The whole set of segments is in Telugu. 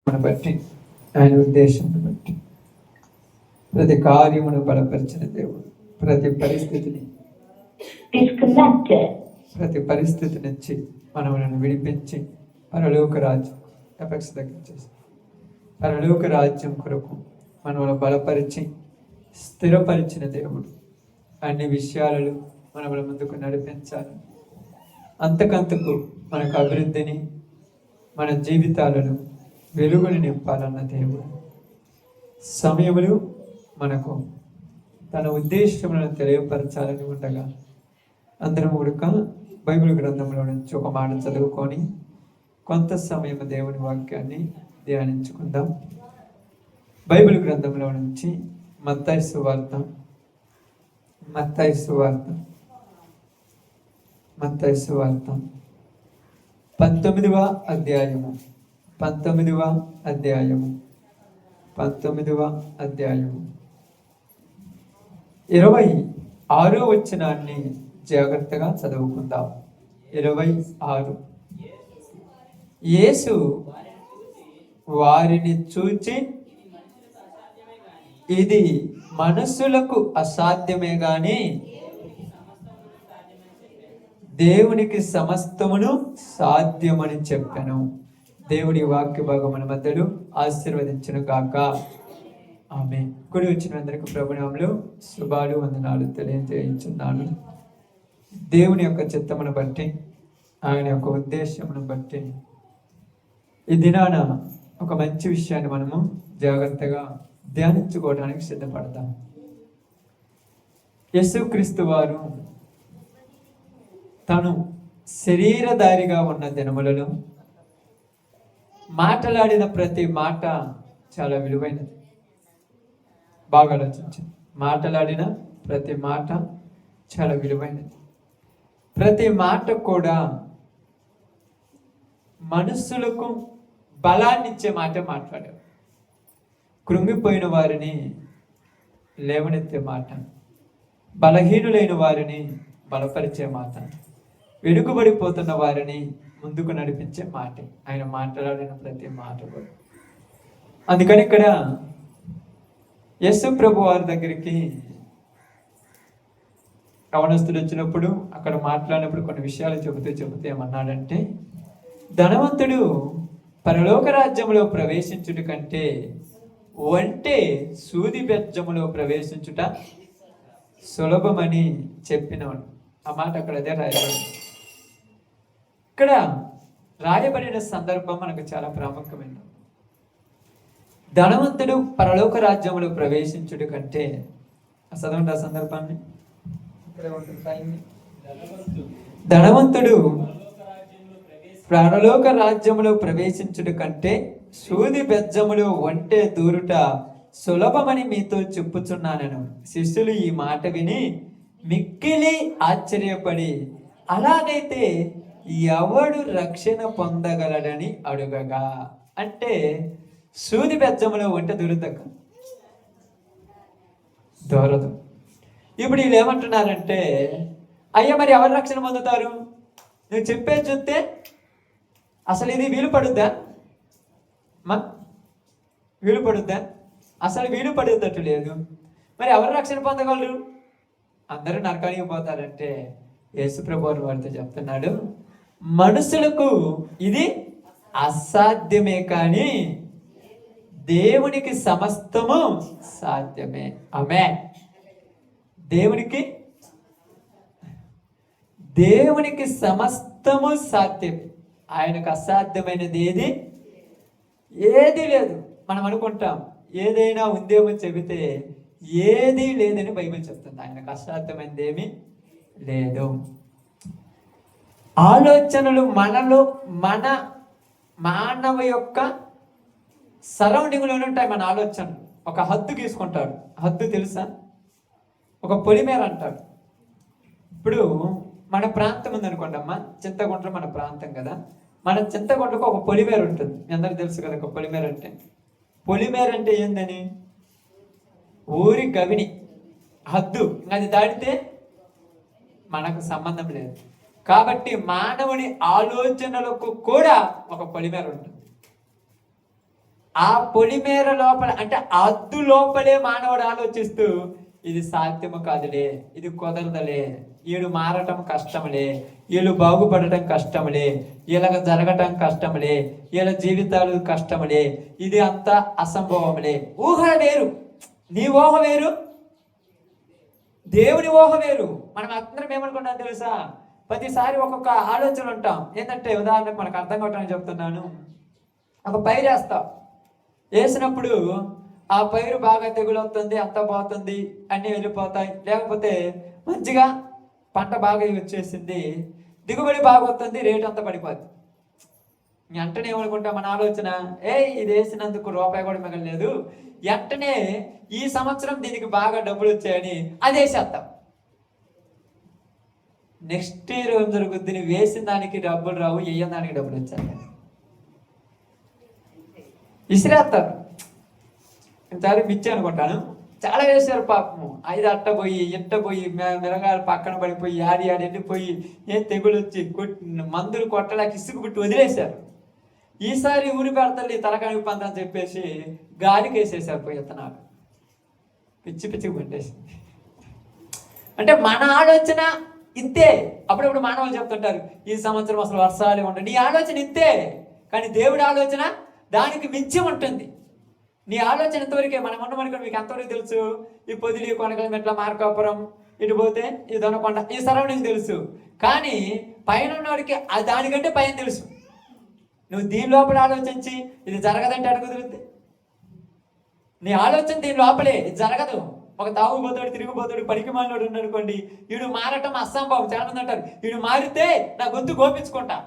బట్టి ఆయన ఉద్దేశమును బట్టి ప్రతి కార్యమును బలపరిచిన దేవుడు ప్రతి పరిస్థితి నుంచి మనములను విడిపించి పరలోక రాజ్యం ఎఫెక్ట్స్ తగ్గించేసి పరలోక రాజ్యం కొరకు మనమును బలపరిచి స్థిరపరిచిన దేవుడు అన్ని విషయాలలో మనముల ముందుకు నడిపించాలి. అంతకంతకు మనకు అభివృద్ధిని, మన జీవితాలను వెలుగుని నింపాలన్న దేవుడు సమయములు మనకు తన ఉద్దేశములను తెలియపరచాలని ఉండగా అందరం కూడా బైబిల్ గ్రంథంలో నుంచి ఒక మాట చదువుకొని కొంత సమయం దేవుని వాక్యాన్ని ధ్యానించుకుందాం. బైబిల్ గ్రంథంలో నుంచి మత్తయి సువార్త 19వ అధ్యాయము 26వ వచనాన్ని జాగ్రత్తగా చదువుకుందాం. 26 యేసు వారిని చూచి ఇది మనుషులకు అసాధ్యమే గాని దేవునికి సమస్తమును సాధ్యమని చెప్పాను. దేవుడి వాక్య భాగం మన మధ్యలో ఆశీర్వదించును గాక. ఆమేన్. కూడి వచ్చిన అందరికీ ప్రభునామములో శుభాలు వందనాలు తెలియజేయించున్నాను. దేవుని యొక్క చిత్తమును బట్టి, ఆయన యొక్క ఉద్దేశమును బట్టి ఈ దినాన ఒక మంచి విషయాన్ని మనము జాగ్రత్తగా ధ్యానించుకోవడానికి సిద్ధపడతాం. యేసుక్రీస్తు వారు తను శరీరధారిగా ఉన్న దినములలో మాట్లాడిన ప్రతి మాట చాలా విలువైనది. బాగా ఆలోచించండి. మాట్లాడిన ప్రతి మాట చాలా విలువైనది. ప్రతి మాట కూడా మనుషులకు బలాన్ని ఇచ్చే మాట మాట్లాడారు. కృంగిపోయిన వారిని లేవనెత్తే మాట, బలహీనులైన వారిని బలపరిచే మాట, వెనుకబడిపోతున్న వారిని ముందుకు నడిపించే మాట ఆయన మాట్లాడిన ప్రతి మాట కూడా. అందుకని ఇక్కడ యేసు ప్రభు వారి దగ్గరికి యవనస్తుడు వచ్చినప్పుడు అక్కడ మాట్లాడినప్పుడు కొన్ని విషయాలు చెబుతూ ఏమన్నాడంటే, ధనవంతుడు పరలోక రాజ్యంలో ప్రవేశించుట కంటే ఒంటె సూది బెజ్జములో ప్రవేశించుట సులభమని చెప్పినవాడు. ఆ మాట అక్కడ అదే రాయబడింది. ఇక్కడ రాయబడిన సందర్భం మనకు చాలా ప్రాముఖ్యమైనది. ధనవంతుడు పరలోక రాజ్యంలో ప్రవేశించుట కంటే చదవండి ఆ సందర్భాన్ని. ధనవంతుడు పరలోక రాజ్యములో ప్రవేశించుట కంటే సూది బెజ్జములో ఒంటె దూరుట సులభమని మీతో చెప్పుచున్నాను. శిష్యులు ఈ మాట విని మిక్కిలి ఆశ్చర్యపడి, అలాగైతే ఎవడు రక్షణ పొందగలడని అడుగగా, అంటే సూది బెజ్జములో ఒంటె దూరదు. ఇప్పుడు వీళ్ళు ఏమంటున్నారంటే, అయ్యా మరి ఎవరు రక్షణ పొందుతారు? నువ్వు చెప్పేది చూస్తే అసలు ఇది వీలు పడుద్దా? అసలు వీలు పడేటట్టు లేదు. మరి ఎవరు రక్షణ పొందగలరు? అందరూ నరకానికి పోతారంటే యేసుప్రభు వారితో చెప్తున్నాడు, మనుషులకు ఇది అసాధ్యమే కానీ దేవునికి సమస్తము సాధ్యమే. ఆమేన్. దేవునికి సమస్తము సాధ్యమే. ఆయనకు అసాధ్యమైనది ఏది లేదు. మనం అనుకుంటాం ఏదైనా ఉందేమో చెబితే ఏదీ లేదని బైబిల్ చెప్తుంది. ఆయనకు అసాధ్యమైనది ఏమీ లేదు. ఆలోచనలు మన మానవ యొక్క సరౌండింగ్లోనే ఉంటాయి. మన ఆలోచనలు ఒక హద్దు గీసుకుంటాడు. హద్దు తెలుసా? ఒక పొలిమేర అంటాడు. ఇప్పుడు మన ప్రాంతం ఉందనుకోండి అమ్మ, చింతగుంట మన ప్రాంతం కదా. మన చింతగుంటకు ఒక పొలిమేర ఉంటుంది. మీ అందరికి తెలుసు కదా ఒక పొలిమేర అంటే. పొలిమేర అంటే ఏందని? ఊరి గవిని, హద్దు. అది దాటితే మనకు సంబంధం లేదు. కాబట్టి మానవుని ఆలోచనలకు కూడా ఒక పొలిమేర ఉంటుంది. ఆ పొలిమేర లోపల అంటే ఆ హద్దు లోపలే మానవుడు ఆలోచిస్తూ ఇది సాధ్యము కాదులే, ఇది కుదరదలే, వీడు మారటం కష్టములే, వీళ్ళు బాగుపడటం కష్టములే, వీళ్ళకి జరగటం కష్టములే, వీళ్ళ జీవితాలు కష్టములే, ఇది అంతా అసంభవములే. ఊహ వేరు, నీ ఊహ వేరు, దేవుని ఊహ వేరు. మనం అందరం ఏమనుకున్నాం తెలుసా? ప్రతిసారి ఒక్కొక్క ఆలోచన ఉంటాం. ఏంటంటే ఉదాహరణకు మనకు అర్థం కావటానికి చెప్తున్నాను. ఒక పైరు వేస్తాం, వేసినప్పుడు ఆ పైరు బాగా తెగులు వస్తుంది, అంత పోతుంది, అన్నీ వెళ్ళిపోతాయి. లేకపోతే మంచిగా పంట బాగా వచ్చేసింది, దిగుబడి బాగా వస్తుంది, రేటు అంతా పడిపోద్ది. వెంటనే ఏమనుకుంటాం మన ఆలోచన, ఇది వేసినందుకు రూపాయి కూడా మిగలలేదు, వెంటనే ఈ సంవత్సరం దీనికి బాగా డబ్బులు వచ్చాయని అది వేసేస్తాం. నెక్స్ట్ ఇయర్ ఏం జరుగుద్ది? నువ్వు వేసిన దానికి డబ్బులు రావు, వేయని దానికి డబ్బులు వచ్చాయి, విసిరేస్తారు. ఇంతవరకు మిర్చి అనుకుంటాను, చాలా వేసారు పాపము. 5 అట్ట పోయి ఇట్ట పోయి మిరగాయలు పక్కన పడిపోయి ఆడి వెళ్ళిపోయి తెగులు వచ్చి మందులు కొట్టలేక ఇసుకు పుట్టి వదిలేశారు. ఈసారి ఊరి పెడతల్లి తలకానికి పందని చెప్పేసి గాలికి వేసేసారు పోయి విత్తనాలు, పిచ్చి పిచ్చికి పెట్టేసి. అంటే మన ఆలోచన ఇంతే. అప్పుడప్పుడు మానవులు చెప్తుంటారు ఈ సంవత్సరం అసలు వర్షాలు ఉంటాయి. నీ ఆలోచన ఇంతే, కానీ దేవుడి ఆలోచన దానికి మించి ఉంటుంది. నీ ఆలోచన ఎంతవరకే. మనం ఉండమనుకో, మీకు ఎంతవరకు తెలుసు? ఈ పొదిలి, కొనకల మెట్ల, మార్కాపురం, ఇటు పోతే ఈ దొనకొండ, ఈ సరౌండింగ్ తెలుసు. కానీ పైన ఉన్నవాడికి దానికంటే పైన తెలుసు. నువ్వు దీని లోపల ఆలోచించి ఇది జరగదంటే అడుగు కుదురుద్ది? నీ ఆలోచన దీని లోపలే, ఇది జరగదు. ఒక తాగుబోతాడు, తిరిగిపోతాడు, పనికి మాలినోడు ఉన్నాడుకోండి, వీడు మారటం అసంభవం. చాలా మంది అంటారు వీడు మారితే నా గొంతు గోపించుకుంటా.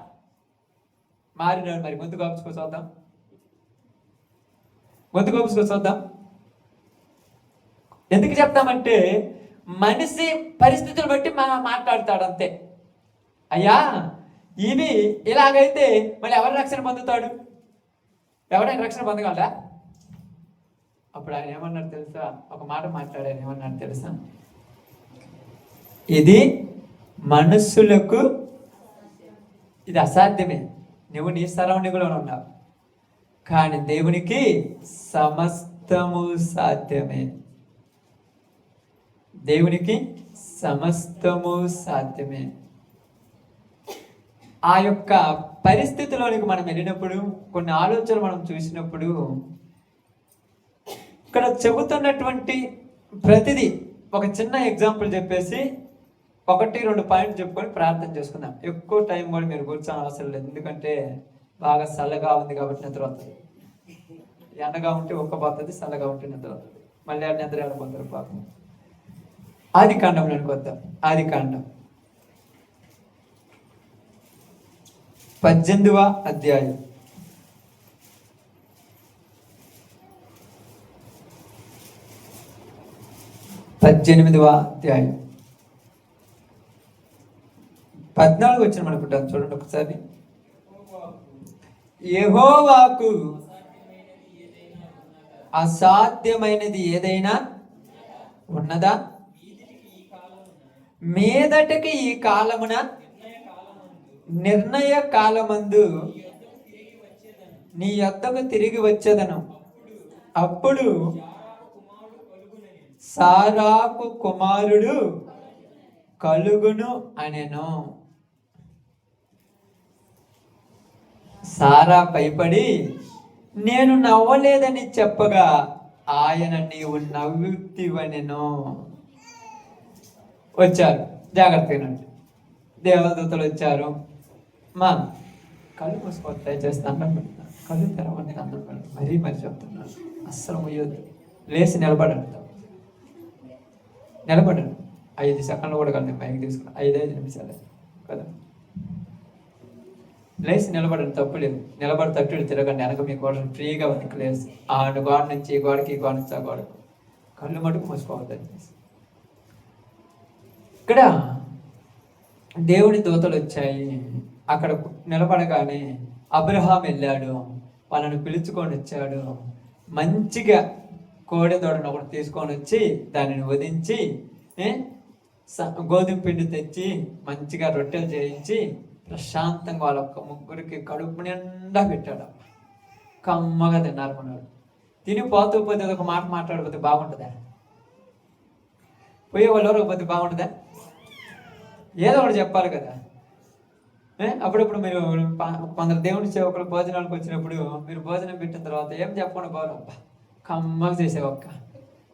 మారినాడు, మరి గొంతు గోపించుకో చూద్దాం, గొంతు గోపించుకో చూద్దాం. ఎందుకు చెప్తామంటే మనిషి పరిస్థితులు బట్టి మాట్లాడతాడు అంతే. అయ్యా ఇవి ఇలాగైతే మళ్ళీ ఎవరు రక్షణ పొందుతాడు? ఎవరైనా రక్షణ పొందగలరా? అప్పుడు ఆయన ఏమన్నాడు తెలుసా? ఒక మాట మాట్లాడారు, ఏమన్నాడు తెలుసా? ఇది మనుషులకు ఇది అసాధ్యమే, నువ్వు నీ సరౌండింగ్లో ఉన్నావు, కానీ దేవునికి సమస్తము సాధ్యమే. దేవునికి సమస్తము సాధ్యమే. ఆ యొక్క పరిస్థితిలోనికి మనం వెళ్ళినప్పుడు, కొన్ని ఆలోచనలు మనం చూసినప్పుడు, ఇక్కడ చెబుతున్నటువంటి ప్రతిదీ ఒక చిన్న ఎగ్జాంపుల్ చెప్పేసి 1-2 పాయింట్లు చెప్పుకొని ప్రార్థన చేసుకుందాం. ఎక్కువ టైం కూడా మీరు కూర్చొని అవసరం లేదు, ఎందుకంటే బాగా చల్లగా ఉంది కాబట్టి నిద్ర వస్తుంది. ఎండగా ఉంటే ఒక్కపోతుంది, చల్లగా ఉంటే నిద్ర వస్తుంది. మళ్ళీ నిద్ర ఆడపోతారు పాపం. ఆదికాండంలోనికి వద్దాం. ఆదికాండం 18వ అధ్యాయం. పద్దెనిమిదవ అధ్యాయం 14 వచ్చిన అనుకుంటాను, చూడండి ఒకసారి. యెహోవాకు అసాధ్యమైనది ఏదైనా ఉన్నదా? మీదటికి ఈ కాలమున నిర్ణయ కాలమందు నీ యొద్దకు తిరిగి వచ్చేదను. అప్పుడు సారాకు కుమారుడు కలుగును అనెను. సారా భయపడి నేను నవ్వలేదని చెప్పగా ఆయన నీవు నవ్వుతివనెను. వచ్చారు, జాగ్రత్తగా దేవదూతలు వచ్చారు. మా కళ్ళు మూసుకోవద్దు దయచేసి, దండం పెడతాను, కళ్ళు తెరవండి, దండం పెడతాను, మరీ చెప్తున్నాను, అస్సలు ముయ్యొద్దు. లేచి నిలబడండి, నిలబడండి. 5 సెకండ్లు కూడా కలిసి పైకి తీసుకుని 5 నిమిషాలే కదా. లేచి నిలబడండి, తప్పు లేదు. నిలబడి తట్టుడు తిరగండి, వెనక మీ గోడ ఫ్రీగా ఉంది. లేచి ఆ గోడ నుంచి ఈ గోడకి, ఈ గోడ నుంచి ఆ గోడకు. కళ్ళు మటుకు మూసుకోవద్దని. ఇక్కడ దేవుని దూతలు వచ్చాయి. అక్కడ నిలబడగానే అబ్రహాం వెళ్ళాడు, వాళ్ళని పిలుచుకొని వచ్చాడు. మంచిగా కోడె దూడను ఒకటి తీసుకొని వచ్చి దానిని వధించి గోధుమ పిండి తెచ్చి మంచిగా రొట్టెలు చేయించి ప్రశాంతంగా వాళ్ళ ముగ్గురికి కడుపు నిండా పెట్టాడు. కమ్మగా తిన్నారు మనవాడు. తిని పోతూ పోతే ఒక మాట మాట్లాడిపోతే బాగుంటుందా? పోయే వాళ్ళు ఎవరికి పోతే బాగుంటుందా? ఏదో ఒకటి చెప్పాలి కదా. అప్పుడప్పుడు మీరు కొందరు దేవుడి సేవకులు భోజనానికి వచ్చినప్పుడు మీరు భోజనం పెట్టిన తర్వాత ఏం చెప్పకుండా పోరు, అబ్బా కమ్మగా చేసేవు అక్క,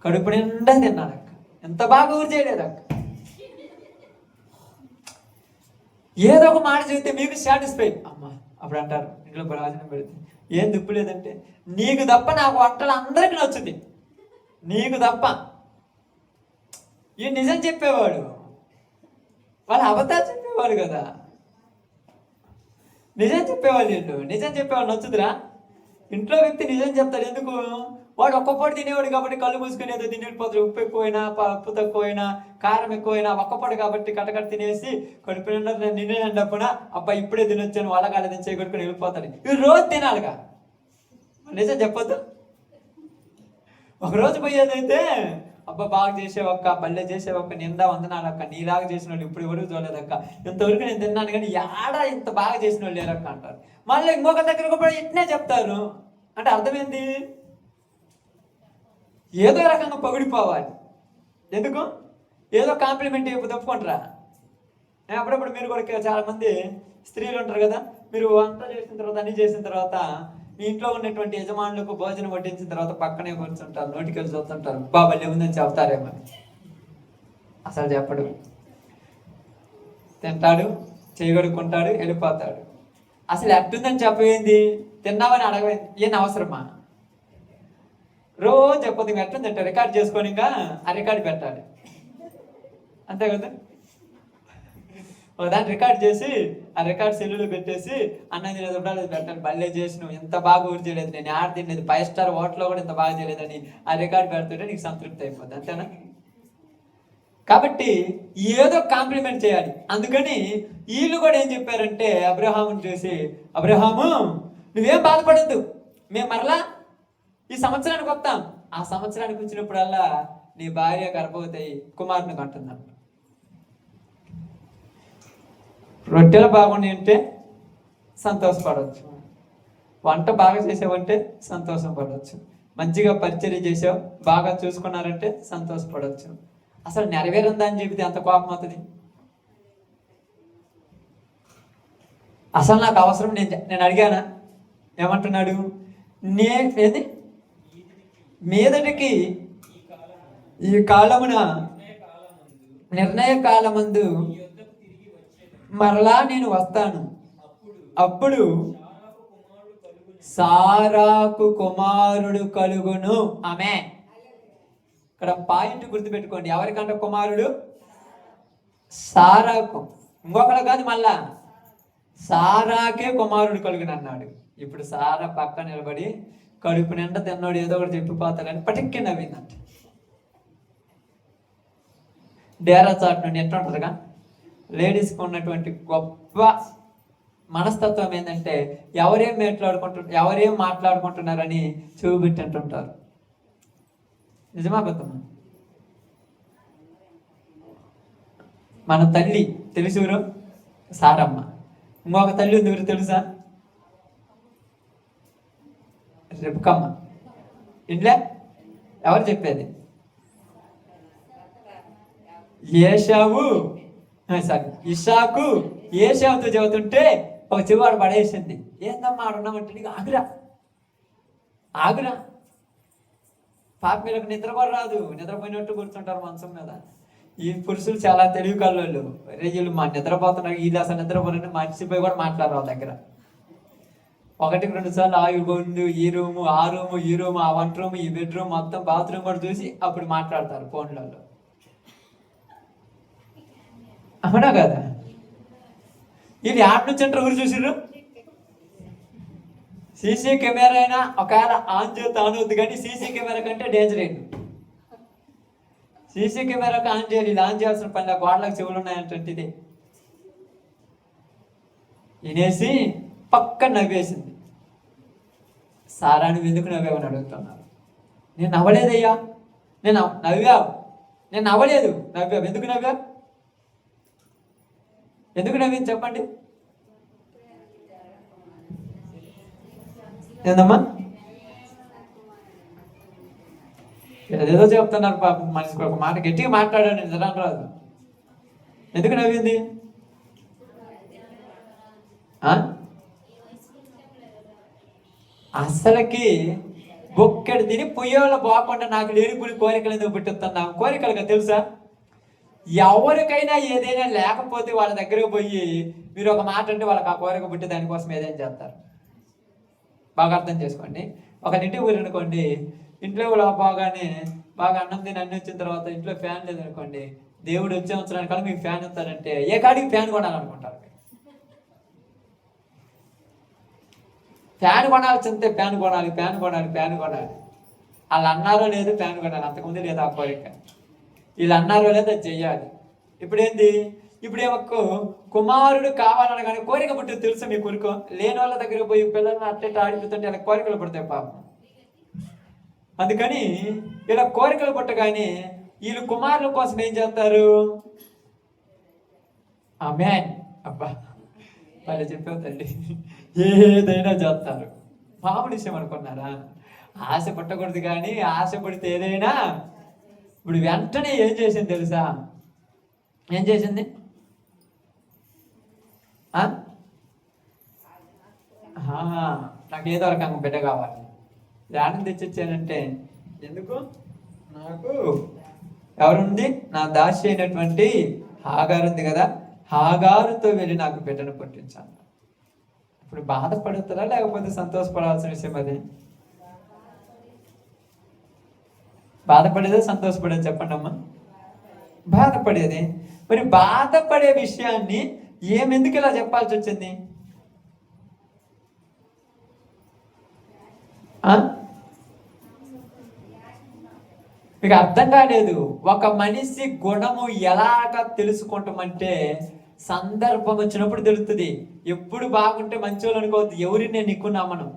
కడుపు నిండా తిన్నాను అక్క, ఎంత బాగా ఊరు చేయలేదు అక్క. ఏదో ఒక మాట చెబితే మీకు సాటిస్ఫై అమ్మ. అప్పుడు అంటారు ఇంట్లో భోజనం పెడితే ఏం దుప్పు లేదంటే, నీకు తప్ప నాకు వంటలు అందరికీ నచ్చుతుంది, నీకు తప్ప. ఈ నిజం చెప్పేవాడు, వాళ్ళు అబద్ధాలు చెప్పేవాడు కదా. నిజం చెప్పేవాళ్ళు వీళ్ళు, నిజం చెప్పేవాళ్ళు నచ్చుతురా? ఇంట్లో వ్యక్తి నిజం చెప్తాడు. ఎందుకు? వాడు ఒక్కపొడి తినేవాడు కాబట్టి కళ్ళు మూసుకుని ఏదో తినేపోతాడు. ఉప్పు ఎక్కువైనా, ఉప్పు తక్కువైనా, కారం ఎక్కువైనా ఒక్కపొడి కాబట్టి కట్టకట్ట తినేసి కడుపు నిండా నిండినప్పున అబ్బా ఇప్పుడే తినొచ్చాను వాళ్ళ చేయగొట్టుకుని వెళ్ళిపోతాడు. ఇవి రోజు తినాలిగా. నిజం చెప్పొద్దు. ఒకరోజు పోయేదైతే అబ్బా బాగా చేసేవక్క, బల్లె చేసేవక్క, నిండా వందనాలక్క, నీలాగా చేసిన వాళ్ళు ఇప్పుడు ఎవరు చూడలేదక్క, ఇంతవరకు నేను తిన్నాను కానీ యాడా ఇంత బాగా చేసిన వాళ్ళు లేరక్క అంటారు. మళ్ళీ ఇంకొక దగ్గరకు కూడా ఇట్నే చెప్తారు. అంటే అర్థమైంది, ఏదో రకంగా పొగిడిపోవాలి. ఎందుకు? ఏదో కాంప్లిమెంట్ ఇప్పుడు తప్పుకుంటారా? అప్పుడప్పుడు మీరు కూడా చాలా మంది స్త్రీలు ఉంటారు కదా, మీరు అంతా చేసిన తర్వాత అన్ని చేసిన తర్వాత మీ ఇంట్లో ఉన్నటువంటి యజమానులకు భోజనం వడ్డించిన తర్వాత పక్కనే కూర్చుంటారు, నోటికెళ్ళి చూస్తుంటారు, బాబల్య ఉందని చెప్తారేమో. అసలు చెప్పడు. తింటాడు, చేయగడుకుంటాడు, వెళ్ళిపోతాడు. అసలు ఎట్టుందని చెప్పేంది, తిన్నామని అడగవేంది, ఏం అవసరమా? రోజు చెప్పదు ఎట్టుందంటే రికార్డ్ చేసుకొని ఇంకా ఆ రికార్డు పెట్టాలి, అంతే కదా. దాన్ని రికార్డ్ చేసి ఆ రికార్డ్ సెల్లులో పెట్టేసి అన్నం తినేది పెట్టాలి. బల్లే చేసిన ఎంత బాగా ఊరి చేయలేదు, నేను ఆడ తినేది 5 స్టార్ హోటల్లో కూడా ఇంత బాగా చేయలేదని ఆ రికార్డ్ పెడుతుంటే నీకు సంతృప్తి అయిపోద్ది, అంతేనా? కాబట్టి ఏదో కాంప్లిమెంట్ చేయాలి. అందుకని వీళ్ళు కూడా ఏం చెప్పారంటే అబ్రహాముని చూసి, అబ్రహాము నువ్వేం బాధపడద్దు, మేము మరలా ఈ సంవత్సరానికి వస్తాం. ఆ సంవత్సరానికి వచ్చినప్పుడల్లా నీ భార్య గర్భవతి కుమారుని కంటున్నాం. రొట్టెలు బాగున్నాయి అంటే సంతోషపడవచ్చు, వంట బాగా చేసావంటే సంతోషం పడవచ్చు, మంచిగా పరిచర్య చేసావు, బాగా చూసుకున్నారంటే సంతోషపడవచ్చు. అసలు నెరవేరుందా అని చెబితే అంత కోపం అవుతుంది. అసలు నాకు అవసరం, నేను అడిగానా? ఏమంటున్నాడు? ఏది మీదటికి ఈ కాలమున నిర్ణయ కాలమందు మరలా నేను వస్తాను, అప్పుడు సారాకు కుమారుడు కలుగును. ఆమె ఇక్కడ పాయింట్ గుర్తుపెట్టుకోండి, ఎవరికంట కుమారుడు? సారాకు, ఇంకొకరు కాదు, మళ్ళా సారాకే కుమారుడు కలుగును అన్నాడు. ఇప్పుడు సారా పక్క నిలబడి కడుపు నిండా తిన్నాడు ఏదో ఒకటి చెప్పిపోతాడని పటిక్కి నవ్విందంట. డేరా చాట్ నుండి ఎట్లా ఉంటుందిగా. లేడీస్కి ఉన్నటువంటి గొప్ప మనస్తత్వం ఏంటంటే ఎవరేం మాట్లాడుకుంటున్నారని చూపెట్టింటుంటారు. నిజమా బతుమ్మా? మన తల్లి తెలుసురు సారమ్మ, ఇంకొక తల్లి ఉంది ఎవరు తెలుసా? రెబుకమ్మ. ఇంట్లో ఎవరు చెప్పేది? ఇషాకు ఏషావుతో చదువుతుంటే ఒక చివాడు పడేసింది. ఏందమ్మా ఆడున్నామంటే నీకు ఆగురా పాప మీదకు నిద్ర కూడా రాదు, నిద్రపోయినట్టు కూర్చుంటారు మంచం మీద. ఈ పురుషులు చాలా తెలివి కళ్ళు. వీళ్ళు మా నిద్రపోతున్నారు, వీళ్ళు అసలు నిద్రపోయిన మర్చిపోయి కూడా మాట్లాడరు దగ్గర. 1-2 సార్లు ఆగిపోయింది, ఈ రూము ఆ రూము ఈ రూము ఆ వంట రూము ఈ బెడ్రూమ్ మొత్తం బాత్రూమ్ కూడా చూసి అప్పుడు మాట్లాడతారు ఫోన్లలో. అవునా కదా? ఇది ఆట నుంచి అంటారు, ఊరు చూసిర్రు. సీసీ కెమెరా అయినా ఒకవేళ ఆన్ చేస్తే ఆన్ అవుద్ది, కానీ సీసీ కెమెరా కంటే డేంజర్ అయింది. సీసీ కెమెరాకి ఆన్ చేయాలి, ఇది ఆన్ చేయాల్సిన పని, గోడలకు చెవులు ఉన్నాయంటే వినేసి పక్క నవ్వేసింది. సారా నువ్వు ఎందుకు నవ్వావని అడుగుతున్నారు. నేను నవ్వలేదయ్యా. నేను నవ్వావు, నేను నవ్వలేదు. నవ్వావు, ఎందుకు నవ్వావు? ఎందుకు నవ్వింది చెప్పండి. ఏందమ్మా? ఏదేదో చెప్తున్నారు పాపం. మనిషికి ఒక మాట గట్టిగా మాట్లాడాను, నిజం రాదు. ఎందుకు నవ్వింది? అసలకి బొక్కడు తిని పొయ్యేవాళ్ళ బాగుండా నాకు లేని గుడి కోరికలు ఎందుకు పుట్టిస్తున్నా? కోరికలుగా తెలుసా? ఎవరికైనా ఏదైనా లేకపోతే వాళ్ళ దగ్గరకు పోయి మీరు ఒక మాట అంటే వాళ్ళకి ఆ కోరిక పుట్టి దానికోసం ఏదైనా చేస్తారు. బాగా అర్థం చేసుకోండి. ఒక ఇంటికి ఊరు అనుకోండి, ఇంట్లో బాగానే బాగా అన్నం తిని అన్ని వచ్చిన తర్వాత ఇంట్లో ఫ్యాన్ లేదనుకోండి, దేవుడు వచ్చే ఉంచడానికి మీకు ఫ్యాన్ ఇస్తాడంటే ఏ కాడికి ఫ్యాన్ కొనాలనుకుంటారు. ఫ్యాన్ కొనాల్సిందే, ఫ్యాన్ కొనాలి, ఫ్యాన్ కొనాలి, ఫ్యాన్ కొనాలి. వాళ్ళు అన్నారో లేదు ఫ్యాన్ కొనాలి, అంతకుముందు లేదు ఆ కోరిక. వీళ్ళు అన్నారో లేదు అది చెయ్యాలి. ఇప్పుడు ఏంది? ఇప్పుడు ఏమో కుమారుడు కావాలని కానీ కోరిక పుట్టింది తెలుసా మీ కొడుకు? లేని వాళ్ళ దగ్గర పోయి పిల్లల్ని అట్టే ఆడిపోతుంటే ఇలా కోరికలు పుడతాయి పాపం. అందుకని ఇలా కోరికలు పుట్టగానే వీళ్ళు కుమారుల కోసం ఏం చేస్తారు? ఆమేన్. అబ్బా వాళ్ళు చెప్పేదండి, ఏదైనా చేస్తారు. మామూలు విషయం అనుకున్నారా? ఆశ పుట్టకూడదు, కానీ ఆశ పుడితే ఏదైనా. ఇప్పుడు వెంటనే ఏం చేసింది తెలుసా? ఏం చేసింది? నాకు ఏదో రకంగా బిడ్డ కావాలి, ధ్యానం తెచ్చిచ్చానంటే ఎందుకు? నాకు ఎవరుంది? నా దాసి అయినటువంటి హాగారు ఉంది కదా, హాగారుతో వెళ్ళి నాకు బిడ్డను పుట్టించాను. ఇప్పుడు బాధపడుతారా లేకపోతే సంతోషపడాల్సిన విషయం అది? బాధపడేదే సంతోషపడేది? చెప్పండి అమ్మా. బాధపడేది. మరి బాధపడే విషయాన్ని ఏమెందుకు ఇలా చెప్పాల్సి వచ్చింది? మీకు అర్థం కాలేదు. ఒక మనిషి గుణము ఎలాగ తెలుసుకుంటామంటే సందర్భం వచ్చినప్పుడు తెలుస్తుంది. ఎప్పుడు బాగుంటే మంచోళ్ళు అనుకోవద్దు. ఎవరిని నేను ఎక్కువ నమ్మను,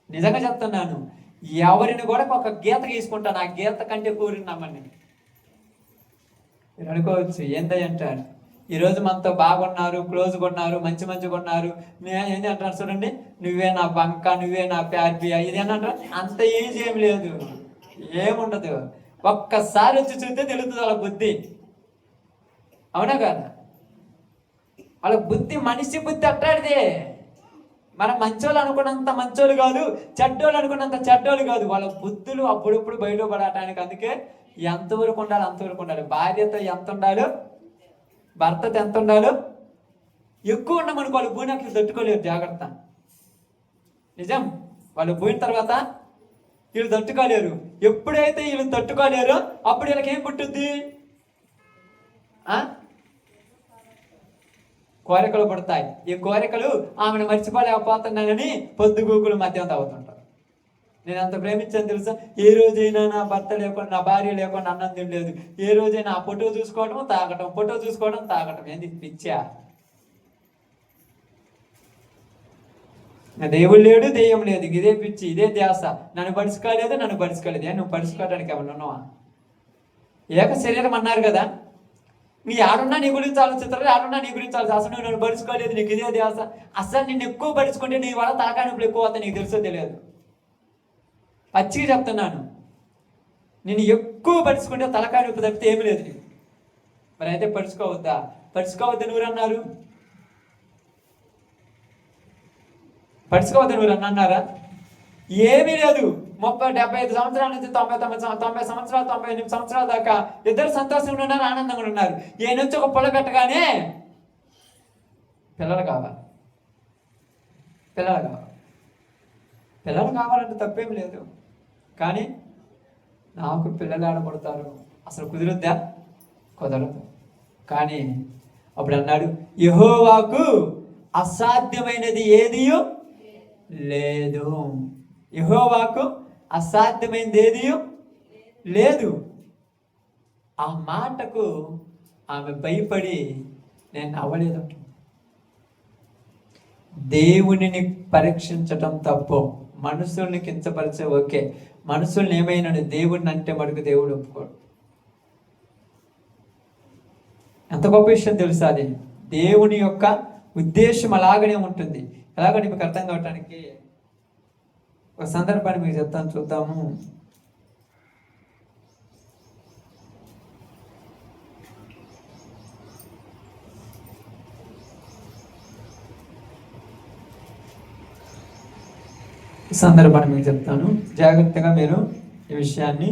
నిజంగా చెప్తున్నాను. ఎవరిని కూడా ఒక గీత గీసుకుంటాను, ఆ గీత కంటే కూరిని నమ్మని. మీరు అనుకోవచ్చు ఏంటంటారు, ఈరోజు మనతో బాగున్నారు, క్లోజ్గా ఉన్నారు, మంచిగా ఉన్నారు, ఏంటి అంటారు చూడండి, నువ్వే నా బంక, నువ్వే నా ప్యార్పియా, ఇది ఏంటంటారు. అంత ఈజీ ఏం లేదు, ఏముండదు. ఒక్కసారి వచ్చి చూస్తే తెలుస్తుంది వాళ్ళ బుద్ధి. అవునా కదా? వాళ్ళ బుద్ధి, మనిషి బుద్ధి అట్టాడిదే. మనం మంచోళ్ళు అనుకున్నంత మంచోళ్ళు కాదు, చెడ్డోళ్ళు అనుకున్నంత చెడ్డోళ్ళు కాదు. వాళ్ళ బుద్ధులు అప్పుడప్పుడు బయటపడటానికి. అందుకే ఎంతవరకు ఉండాలి అంతవరకు ఉండాలి. భార్యతో ఎంత ఉండాలో, భర్తతో ఎంత ఉండాలో. ఎక్కువ ఉన్నామనుకో వాళ్ళు భూమికి తట్టుకోలేరు. జాగ్రత్త, నిజం. వాళ్ళు పోయిన తర్వాత వీళ్ళు తట్టుకోలేరు. ఎప్పుడైతే వీళ్ళు తట్టుకోలేరో అప్పుడు వీళ్ళకి ఏం పుట్టుద్ది? కోరికలు పుడతాయి. ఈ కోరికలు ఆమెను మర్చిపోలేకపోతున్నానని పొద్దుగూకులు మధ్యాహ్నం తాగుతుంటారు. నేను అంత ప్రేమించాను తెలుసా? ఏ రోజైనా నా భర్త లేకుండా, నా భార్య లేకుండా అన్నం తినలేదు. ఏ రోజైనా ఆ ఫోటో చూసుకోవడం తాగటం, ఫోటో చూసుకోవడం తాగటం. ఏంది పిచ్చా? దేవుడు లేడు, దెయ్యం లేదు, ఇదే పిచ్చి, ఇదే ధ్యాస. నన్ను పడుచుకోలేదు, నన్ను పడుచుకోలేదు. నువ్వు పడుచుకోవడానికి ఏమన్నా ఉన్నావా? ఏక శరీరం అన్నారు కదా. నీ ఆడున్నా నీ గురించి ఆలోచిస్తారు, ఆడున్నా నీ గురించి ఆలోచన. అసలు నువ్వు నన్ను పడుచుకోలేదు, నీకు ఇదే ధ్యాస. అసలు నిన్ను ఎక్కువ పడుచుకుంటే నీ వల్ల తలకానప్పుడు ఎక్కువ అవుతా, నీకు తెలుసో తెలియదు. పచ్చిగా చెప్తున్నాను, నేను ఎక్కువ పడుచుకుంటే తలకాయ నొప్పి తప్పితే ఏమి లేదు నీకు. మరి అయితే పడుచుకోవద్దా? పడుచుకోవద్దని ఎవరు అన్నారు? పడుచుకోవద్దని ఎవరు అన్నారా? ఏమీ లేదు. 30-75 సంవత్సరాల నుంచి 90 సంవత్సరాలు, 98 సంవత్సరాల దాకా ఇద్దరు సంతోషంగా ఉన్నారు, ఆనందంగా ఉన్నారు. ఏ నుంచి ఒక పొల పెట్టగానే పిల్లలు కావాలి, పిల్లలు కావాలి. పిల్లలు కావాలంటే తప్పేం లేదు. కానీ నాకు పిల్లలు ఆడబడతారు, అసలు కుదురుద్దా? కుదరదు. కానీ అప్పుడు అన్నాడు, యెహోవాకు అసాధ్యమైనది ఏది లేదు. యెహోవాకు అసాధ్యమైనది ఏది లేదు. ఆ మాటకు ఆమె భయపడి నేను అవ్వలేదు. దేవునిని పరీక్షించటం తప్పు, మనుషుల్ని కించపరిచే ఓకే. మనుషుల్ని ఏమైనా దేవుడిని అంటే మటుకు దేవుడు ఒప్పుకోడు. ఎంత గొప్ప విషయం తెలుసా? అది దేవుని యొక్క ఉద్దేశం అలాగనే ఉంటుంది. ఎలాగంటే మీకు అర్థం కావటానికి ఒక సందర్భాన్ని మీకు చెప్తాను, చూద్దాము. సందర్భాన్ని మీకు చెప్తాను, జాగ్రత్తగా మీరు ఈ విషయాన్ని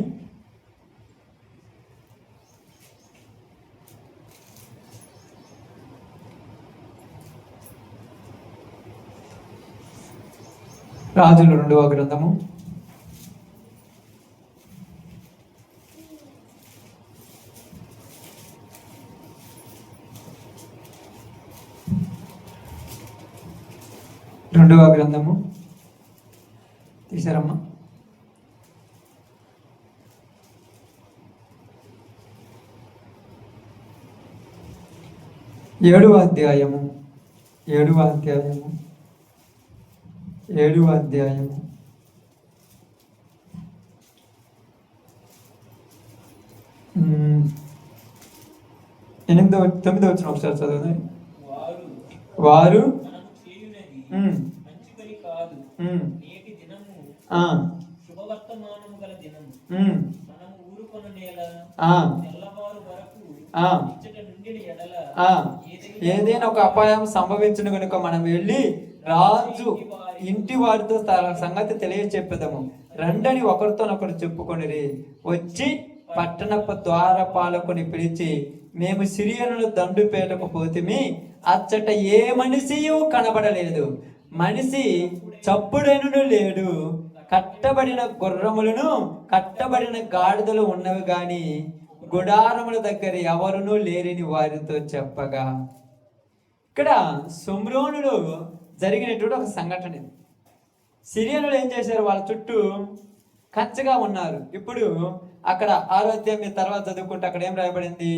రాజులు 2వ గ్రంథము 2వ గ్రంథము తీసారమ్మా. 7వ అధ్యాయము 7వ అధ్యాయము 7వ అధ్యాయము 9వ వచ్చిన ఒకసారి చదవండి. వారు ఏదైనా ఒక అపాయం సంభవించిన కనుక మనం వెళ్ళి రాజు ఇంటి వారితో సంగతి తెలియచెప్పదాము, రండని ఒకరితోనొకరు చెప్పుకొనిరి. వచ్చి పట్టణపు ద్వారపాలకుని పిలిచి, మేము సిరియనుల దండుపేటకు పోతిమి, అచ్చట ఏ మనిషియు కనబడలేదు, మనిషి చప్పుడైనను లేడు, కట్టబడిన గుర్రములను కట్టబడిన గాడిదలు ఉన్నవి గాని గుడారముల దగ్గర ఎవరునూ లేరని వారితో చెప్పగా. ఇక్కడ షోమ్రోనులో జరిగినటువంటి ఒక సంఘటన. సిరియనులు ఏం చేశారు, వాళ్ళ చుట్టూ కంచగా ఉన్నారు. ఇప్పుడు అక్కడ ఆరోగ్యం మీ తర్వాత చదువుకుంటే అక్కడ ఏం రాయబడింది,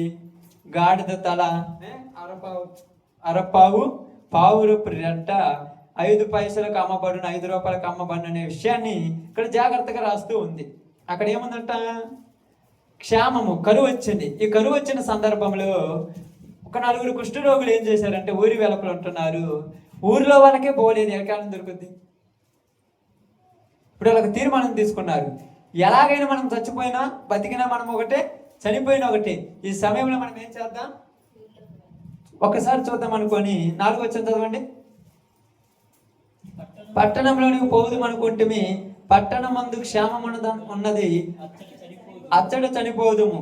గాడిద తల అరపావు పావురపు రెట్ట 5 పైసలకు అమ్మబడును, 5 రూపాయలకు అమ్మబడును అనే విషయాన్ని ఇక్కడ జాగ్రత్తగా రాస్తూ ఉంది. అక్కడ ఏముందంట, క్షామము, కరువు వచ్చింది. ఈ కరువు వచ్చిన సందర్భంలో ఒక 4 కుష్ఠరోగులు ఏం చేశారంటే ఊరి వెలుపల ఉంటున్నారు. ఊరిలో వాళ్ళకే పోలేదు, ఎక్కడికి దొరుకుద్ది. ఇప్పుడు వాళ్ళకి తీర్మానం తీసుకున్నారు, ఎలాగైనా మనం చచ్చిపోయినా బతికినా మనం ఒకటే, చనిపోయినా ఒకటే. ఈ సమయంలో మనం ఏం చేద్దాం, ఒకసారి చూద్దాం అనుకొని 4వ వచనం చదవండి. పట్టణంలోనికి పోదు అనుకుంటే పట్టణమందు క్షేమమున్నది, అచ్చట చనిపోదుము,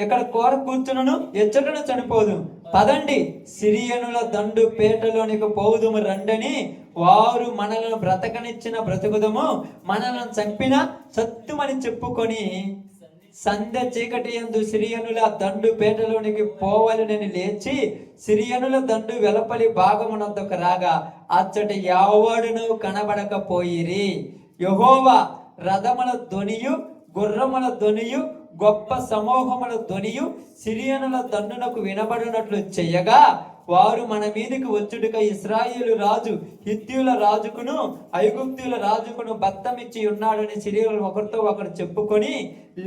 ఇక్కడ కూర్చును ఎచ్చటను చనిపోదు. పదండి, సిరియనుల దండు పేటలోనికి పోదుము రండని. వారు మనలను బ్రతకనిచ్చిన బ్రతుకుదము, మనలను చంపిన సత్తుమని చెప్పుకొని సంధ్య చీకటి యందు సిరియనుల దండు పేటలోనికి పోవాలని లేచి సిరియనుల దండు వెలపలి భాగమునొద్దకు రాగా అచ్చట ఎవడును కనబడకపోయిరి. యెహోవా రథముల ధ్వనియు గుర్రముల ధ్వనియు గొప్ప సమూహముల ధ్వనియు సిరియనుల దండునకు వినబడినట్లు చెయ్యగా, వారు మన మీదకి వచ్చుడుక ఇశ్రాయేలు రాజు హిత్తీయుల రాజుకును ఐగుప్తీయుల రాజుకును బత్తమిచ్చి ఉన్నాడని సిరియనులు ఒకరితో ఒకరు చెప్పుకొని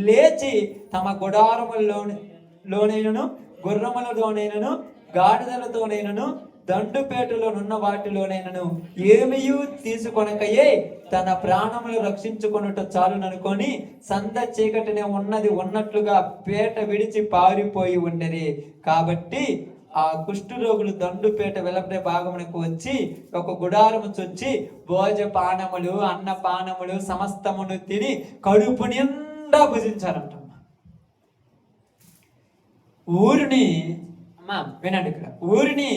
లేచి తమ గుడారములలోనైనను గుర్రములతోనైనను గాడిదలతోనైనను దండుపేటలోనున్న వాటిలోనైనను ఏమియూ తీసుకొనకయే తన ప్రాణములు రక్షించుకొనుట చాలుననుకొని సంద చీకటినే ఉన్నది ఉన్నట్లుగా పేట విడిచి పారిపోయి ఉండేది. కాబట్టి ఆ కుష్ఠరోగులు దండుపేట వెలపడే భాగమునకు వచ్చి ఒక గుడారము చొచ్చి భోజపానములు అన్నపానములు సమస్తమును తిని కడుపు నిండా భుజించారంట. ఊరిని అమ్మా వినండి, ఇక్కడ ఊరిని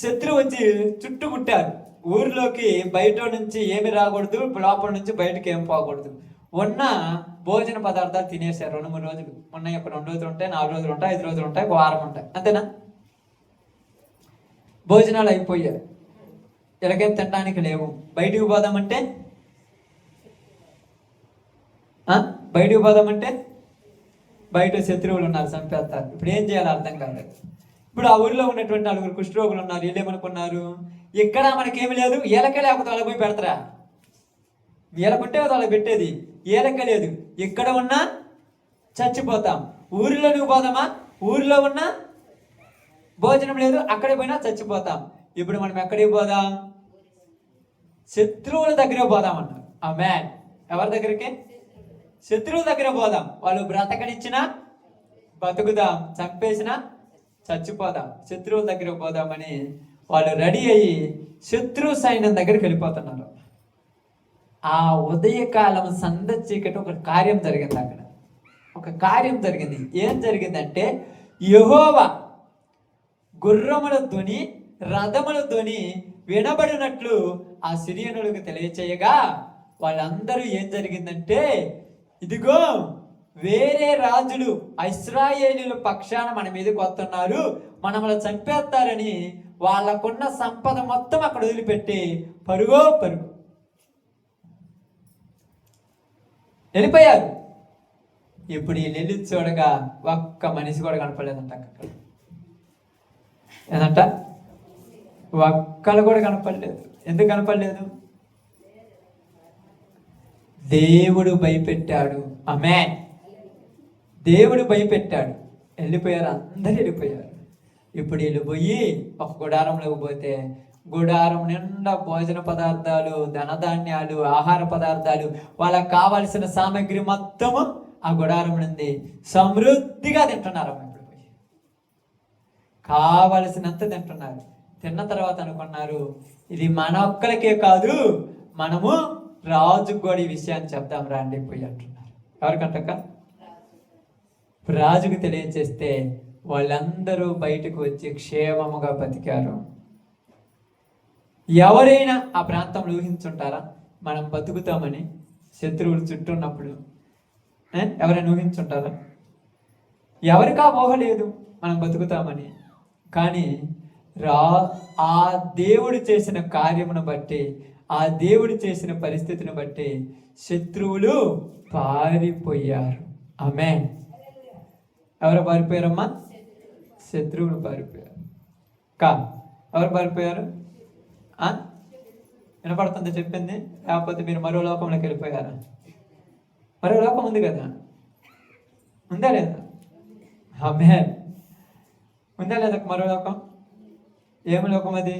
శత్రువు వచ్చి చుట్టుముట్టారు. ఊరిలోకి బయట నుంచి ఏమి రాకూడదు, లోపల నుంచి బయటకి ఏం పోకూడదు. ఉన్న భోజన పదార్థాలు తినేసారు. 2-3 రోజులు ఉన్నాయి. ఒక 2 రోజులు ఉంటాయి, 4 రోజులు ఉంటాయి, 5 రోజులు ఉంటాయి, ఒక వారం ఉంటాయి, అంతేనా? భోజనాలు అయిపోయాయి, ఎలాగేం తినడానికి లేవు. బయటికి పోదామంటే బయట శత్రువులు ఉన్నారు, చంపేస్తారు. ఇప్పుడు ఏం చేయాలో అర్థం కాలేదు. ఇప్పుడు ఆ ఊరిలో ఉన్నటువంటి 4 కుష్ఠరోగులు ఉన్నారు. వీళ్ళు ఏమనుకున్నారు, ఇక్కడ మనకేమి లేదు, ఏలక లేకపోతే వాళ్ళకి పోయి పెడతారా, ఏలకుంటే వాళ్ళకి పెట్టేది, ఏలక లేదు, ఇక్కడ ఉన్నా చచ్చిపోతాం. ఊరిలోకి పోదామా, ఊరిలో ఉన్నా భోజనం లేదు, అక్కడికి పోయినా చచ్చిపోతాం. ఇప్పుడు మనం ఎక్కడికి పోదాం, శత్రువుల దగ్గర పోదాం అన్నారు. ఆ మ్యాన్ ఎవరి దగ్గరికి, శత్రువుల దగ్గర పోదాం. వాళ్ళు బ్రతకనిచ్చినా బతుకుదాం, చంపేసినా చచ్చిపోదాం, శత్రువుల దగ్గర పోదామని వాళ్ళు రెడీ అయ్యి శత్రు సైన్యం దగ్గరికి వెళ్ళిపోతున్నారు. ఆ ఉదయకాలం సంద చీకటి ఒక కార్యం జరిగింది అక్కడ. ఒక కార్యం జరిగింది. ఏం జరిగిందంటే యెహోవా గుర్రముల ధ్వని, రథముల ధ్వని వినబడినట్లు ఆ సిరియనులకు తెలియచేయగా వాళ్ళందరూ ఏం జరిగిందంటే, ఇదిగో వేరే రాజులు ఇశ్రాయేలీయుల పక్షాన మన మీదకి వస్తున్నారు, మనల్ని చంపేస్తారని వాళ్ళకున్న సంపద మొత్తం అక్కడ వదిలిపెట్టి పరుగో పరుగు వెళ్ళిపోయారు. ఇప్పుడు వీళ్ళు వెళ్ళి చూడగా ఒక్క మనిషి కూడా కనపడలేదంట అక్కడ. ఏదంట? ఒక్కరు కూడా కనపడలేదు. ఎందుకు కనపడలేదు? దేవుడు భయపెట్టాడు. ఆమేన్. దేవుడు భయపెట్టాడు. వెళ్ళిపోయారు, అందరు వెళ్ళిపోయారు. ఇప్పుడు వీళ్ళు పోయి ఒక గుడారంలోకి పోతే గుడారం నిండా భోజన పదార్థాలు, ధనధాన్యాలు, ఆహార పదార్థాలు, వాళ్ళకి కావలసిన సామాగ్రి మొత్తము ఆ గుడారం నుండి సమృద్ధిగా తింటున్నారు. ఇప్పుడు పోయి కావలసినంత తింటున్నారు. తిన్న తర్వాత అనుకున్నారు, ఇది మన ఒక్కరికే కాదు, మనము రాజుకు కూడా ఈ విషయాన్ని చెప్దాం రండి పోయి అంటున్నారు. ఎవరికంటక? రాజుకు తెలియచేస్తే వాళ్ళందరూ బయటకు వచ్చి క్షేమముగా బతికారు. ఎవరైనా ఆ ప్రాంతంలో ఊహించుంటారా మనం బతుకుతామని? శత్రువులు చుట్టూ ఉన్నప్పుడు ఎవరైనా ఊహించుంటారా? ఎవరికి ఆ ఊహ లేదు మనం బతుకుతామని. కానీ ఆ దేవుడు చేసిన కార్యమును బట్టి, ఆ దేవుడు చేసిన పరిస్థితిని బట్టి శత్రువులు పారిపోయారు. ఆమేన్. ఎవరు పారిపోయారమ్మా? శత్రువులు పారిపోయారు. ఎవరు పారిపోయారు? వినపడుతుంది చెప్పింది? లేకపోతే మీరు మరో లోకంలోకి వెళ్ళిపోయారా? మరో లోకం ఉంది కదా, ఉందా లేదా? ఆమేన్. ఉందా లేదా మరో లోకం? ఏమి లోకం అది?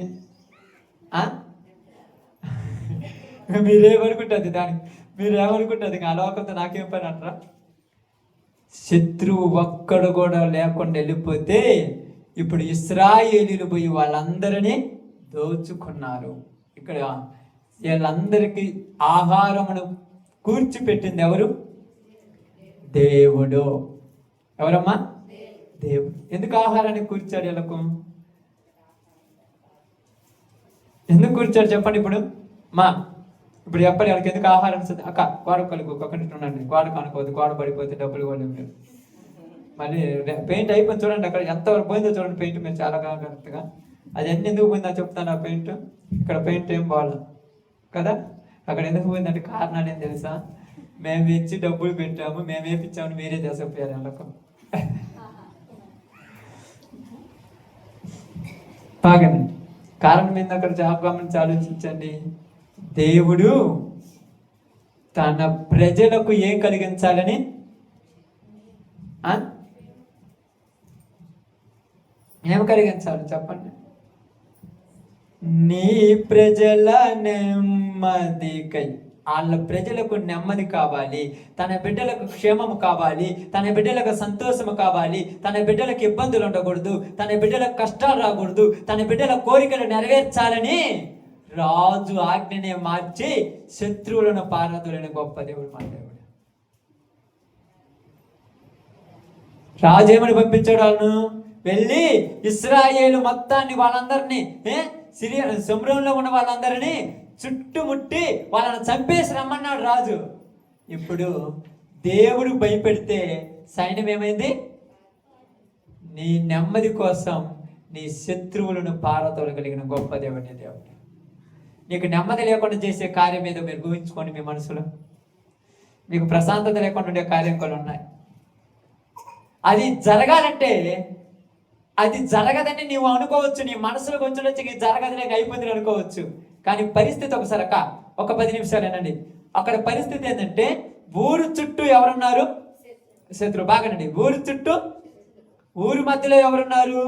మీరేమనుకుంటుంది దానికి? మీరేమనుకుంటుంది ఆ లోకంతో నాకేం పని అంటారా? శత్రువు ఒక్కడు కూడా లేకుండా వెళ్ళిపోతే ఇప్పుడు ఇశ్రాయేలీయులు పోయి వాళ్ళందరినీ దోచుకున్నారు. ఇక్కడ వీళ్ళందరికీ ఆహారమును కూర్చిపెట్టింది ఎవరు? దేవుడు. ఎవరమ్మా? దేవుడు. ఎందుకు ఆహారాన్ని కూర్చాడు వీళ్ళకు? ఎందుకు కూర్చాడు చెప్పండి. ఇప్పుడు చెప్పండి వాళ్ళకి ఎందుకు ఆహారం? అక్క గోడ కలుగుకండి, గోడ కనుకోవద్దు, గోడ పడిపోతే డబ్బులు కూడా మీరు మళ్ళీ పెయింట్ అయిపోయింది చూడండి. అక్కడ ఎంతవరకు పోయిందో చూడండి పెయింట్. మీరు చాలా జాగ్రత్తగా అది ఎన్ని ఎందుకు పోయిందో చెప్తాను. ఆ పెయింట్ ఇక్కడ పెయింట్ ఏం బాగాలేదు కదా, అక్కడ ఎందుకు పోయిందంటే కారణాలు ఏం తెలుసా? మేము ఇచ్చి డబ్బులు పెట్టాము, మేము వేపించామని మీరే చేసిపోయారు వాళ్ళకు. బాగానండి. కారణం ఏంది అక్కడ? జాబ్ గమనించి ఆలోచించండి. దేవుడు తన ప్రజలకు ఏం కలిగించాలని? ఏం కలిగించాలి చెప్పండి? నీ ప్రజల నెమ్మదికై. వాళ్ళ ప్రజలకు నెమ్మది కావాలి, తన బిడ్డలకు క్షేమము కావాలి, తన బిడ్డలకు సంతోషము కావాలి, తన బిడ్డలకు ఇబ్బందులు ఉండకూడదు, తన బిడ్డలకు కష్టాలు రాకూడదు, తన బిడ్డల కోరికలు నెరవేర్చాలని రాజు ఆజ్ఞనే మార్చి శత్రువులను పారదులని గొప్ప దేవుడు మా దేవుడు. రాజు ఏమని పంపించాడు? వాళ్ళను వెళ్ళి ఇశ్రాయేలు మొత్తాన్ని, వాళ్ళందరినీ, శమ్రోనులో ఉన్న వాళ్ళందరినీ చుట్టుముట్టి వాళ్ళని చంపేసి రమ్మన్నాడు రాజు. ఇప్పుడు దేవుడు భయపెడితే సైన్యం ఏమైంది? నీ నెమ్మది కోసం నీ శత్రువులను పారదోలగలిగిన గొప్ప దేవుడి దేవుడు. నీకు నెమ్మది లేకుండా చేసే కార్యం ఏదో మీరు ఊహించుకోండి మీ మనసులో. మీకు ప్రశాంతత లేకుండా ఉండే కార్యం కూడా ఉన్నాయి. అది జరగాలంటే అది జరగదని నీవు అనుకోవచ్చు, నీ మనసులో కొంచెం వచ్చి జరగదులేక అయిపోయింది అనుకోవచ్చు. కానీ పరిస్థితి ఒకసారి ఒక 10 నిమిషాలు ఏనండి. అక్కడ పరిస్థితి ఏంటంటే ఊరు చుట్టూ ఎవరున్నారు? శత్రువు. బాగానండి. ఊరు చుట్టూ, ఊరి మధ్యలో ఎవరున్నారు?